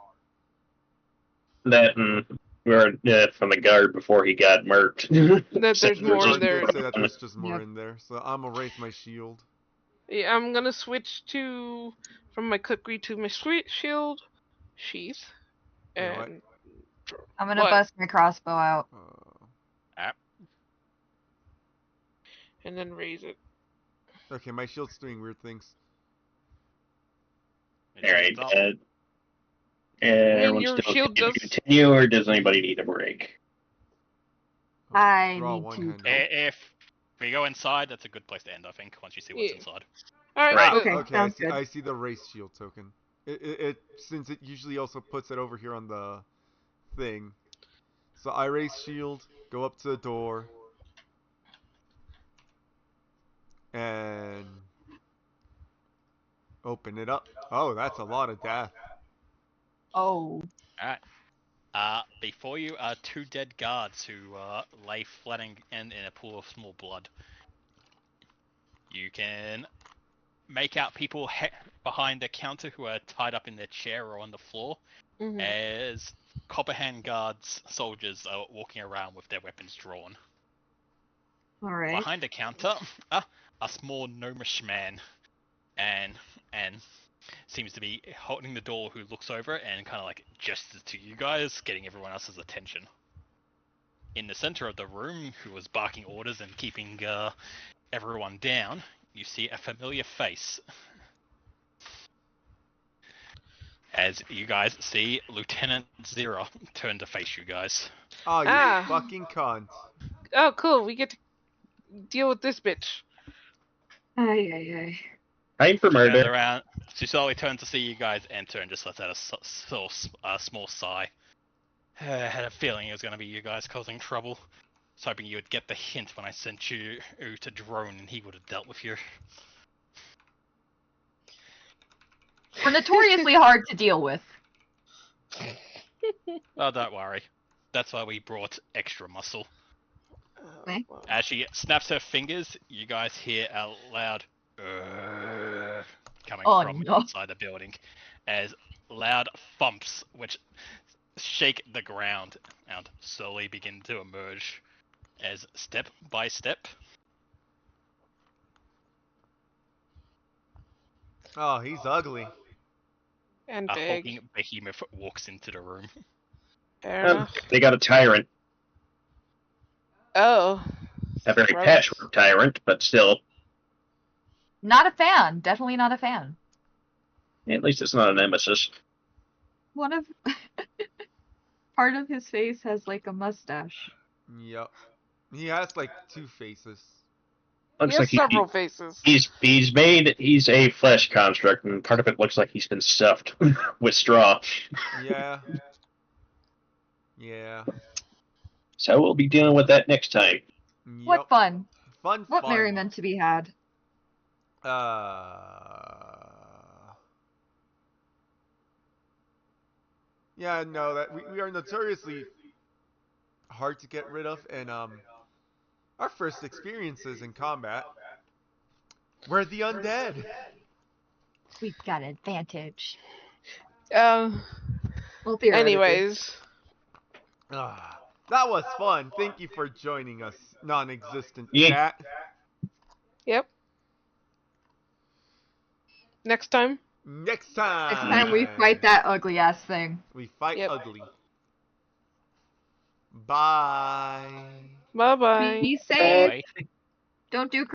That and we were from the guard before he got murked. That there's more John in there. did say that there's just more Yep. in there, so I'm gonna raise my shield. Yeah, I'm gonna switch from my kukri to my shield sheath. You know what? And I'm gonna What? bust my crossbow out. and then raise it. Okay, my shield's doing weird things. Alright, mean, everyone's your still shield okay to does- continue, or does anybody need a break? I Draw need one to- hand. If we go inside, that's a good place to end, I think, once you see what's Yeah. inside. Alright, Right. good. Okay, sounds good. I see the race shield token. It since it usually also puts it over here on the thing. So I raise shield, go up to the door, and open it up. Oh, that's a lot of death. Oh. Alright. Before you are two dead guards who lay flat in a pool of small blood. You can make out people behind the counter who are tied up in their chair or on the floor, Mhm. as Copperhand guards, soldiers, are walking around with their weapons drawn. Alright. Behind the counter, a small gnomish man, and seems to be holding the door, who looks over and kind of like gestures to you guys, getting everyone else's attention. In the center of the room, who was barking orders and keeping everyone down, you see a familiar face. As you guys see Lieutenant Zero turn to face you guys. Oh, you Ah. fucking cunt. Oh, cool. We get to deal with this bitch. Ay, ay, ay. Time for Turns murder. around, she slowly turns to see you guys enter and just lets out a small sigh. I had a feeling it was going to be you guys causing trouble. I was hoping you would get the hint when I sent you to Drone and he would have dealt with you. We're notoriously hard to deal with. Oh, don't worry. That's why we brought extra muscle. Okay. As she snaps her fingers, you guys hear a loud coming Oh, from no. inside the building, as loud thumps which shake the ground and slowly begin to emerge, as step by step, Oh, he's ugly. And a big. hulking behemoth walks into the room. Fair enough. They got a tyrant. Oh. A very Gross. patchwork tyrant, but still. Not a fan. Definitely not a fan. At least it's not a nemesis. One of part of his face has like a mustache. Yep. He has like two faces. Looks He has like several faces. he's a flesh construct, and part of it looks like he's been stuffed with straw. Yeah. Yeah. So we'll be dealing with that next time. What Yep. fun. Fun. What fun. merriment to be had. Yeah, no, that we are notoriously hard to get rid of, and our first experiences in combat were the undead. We've got advantage. Um. Well, theoretically. Anyways. Ah, that was fun. Thank you for joining us, non-existent Yeah. chat. Yep. Next time. Next time. Next time we fight that ugly ass thing. We fight Yep. ugly. Bye. Bye bye. Be safe. Bye. Don't do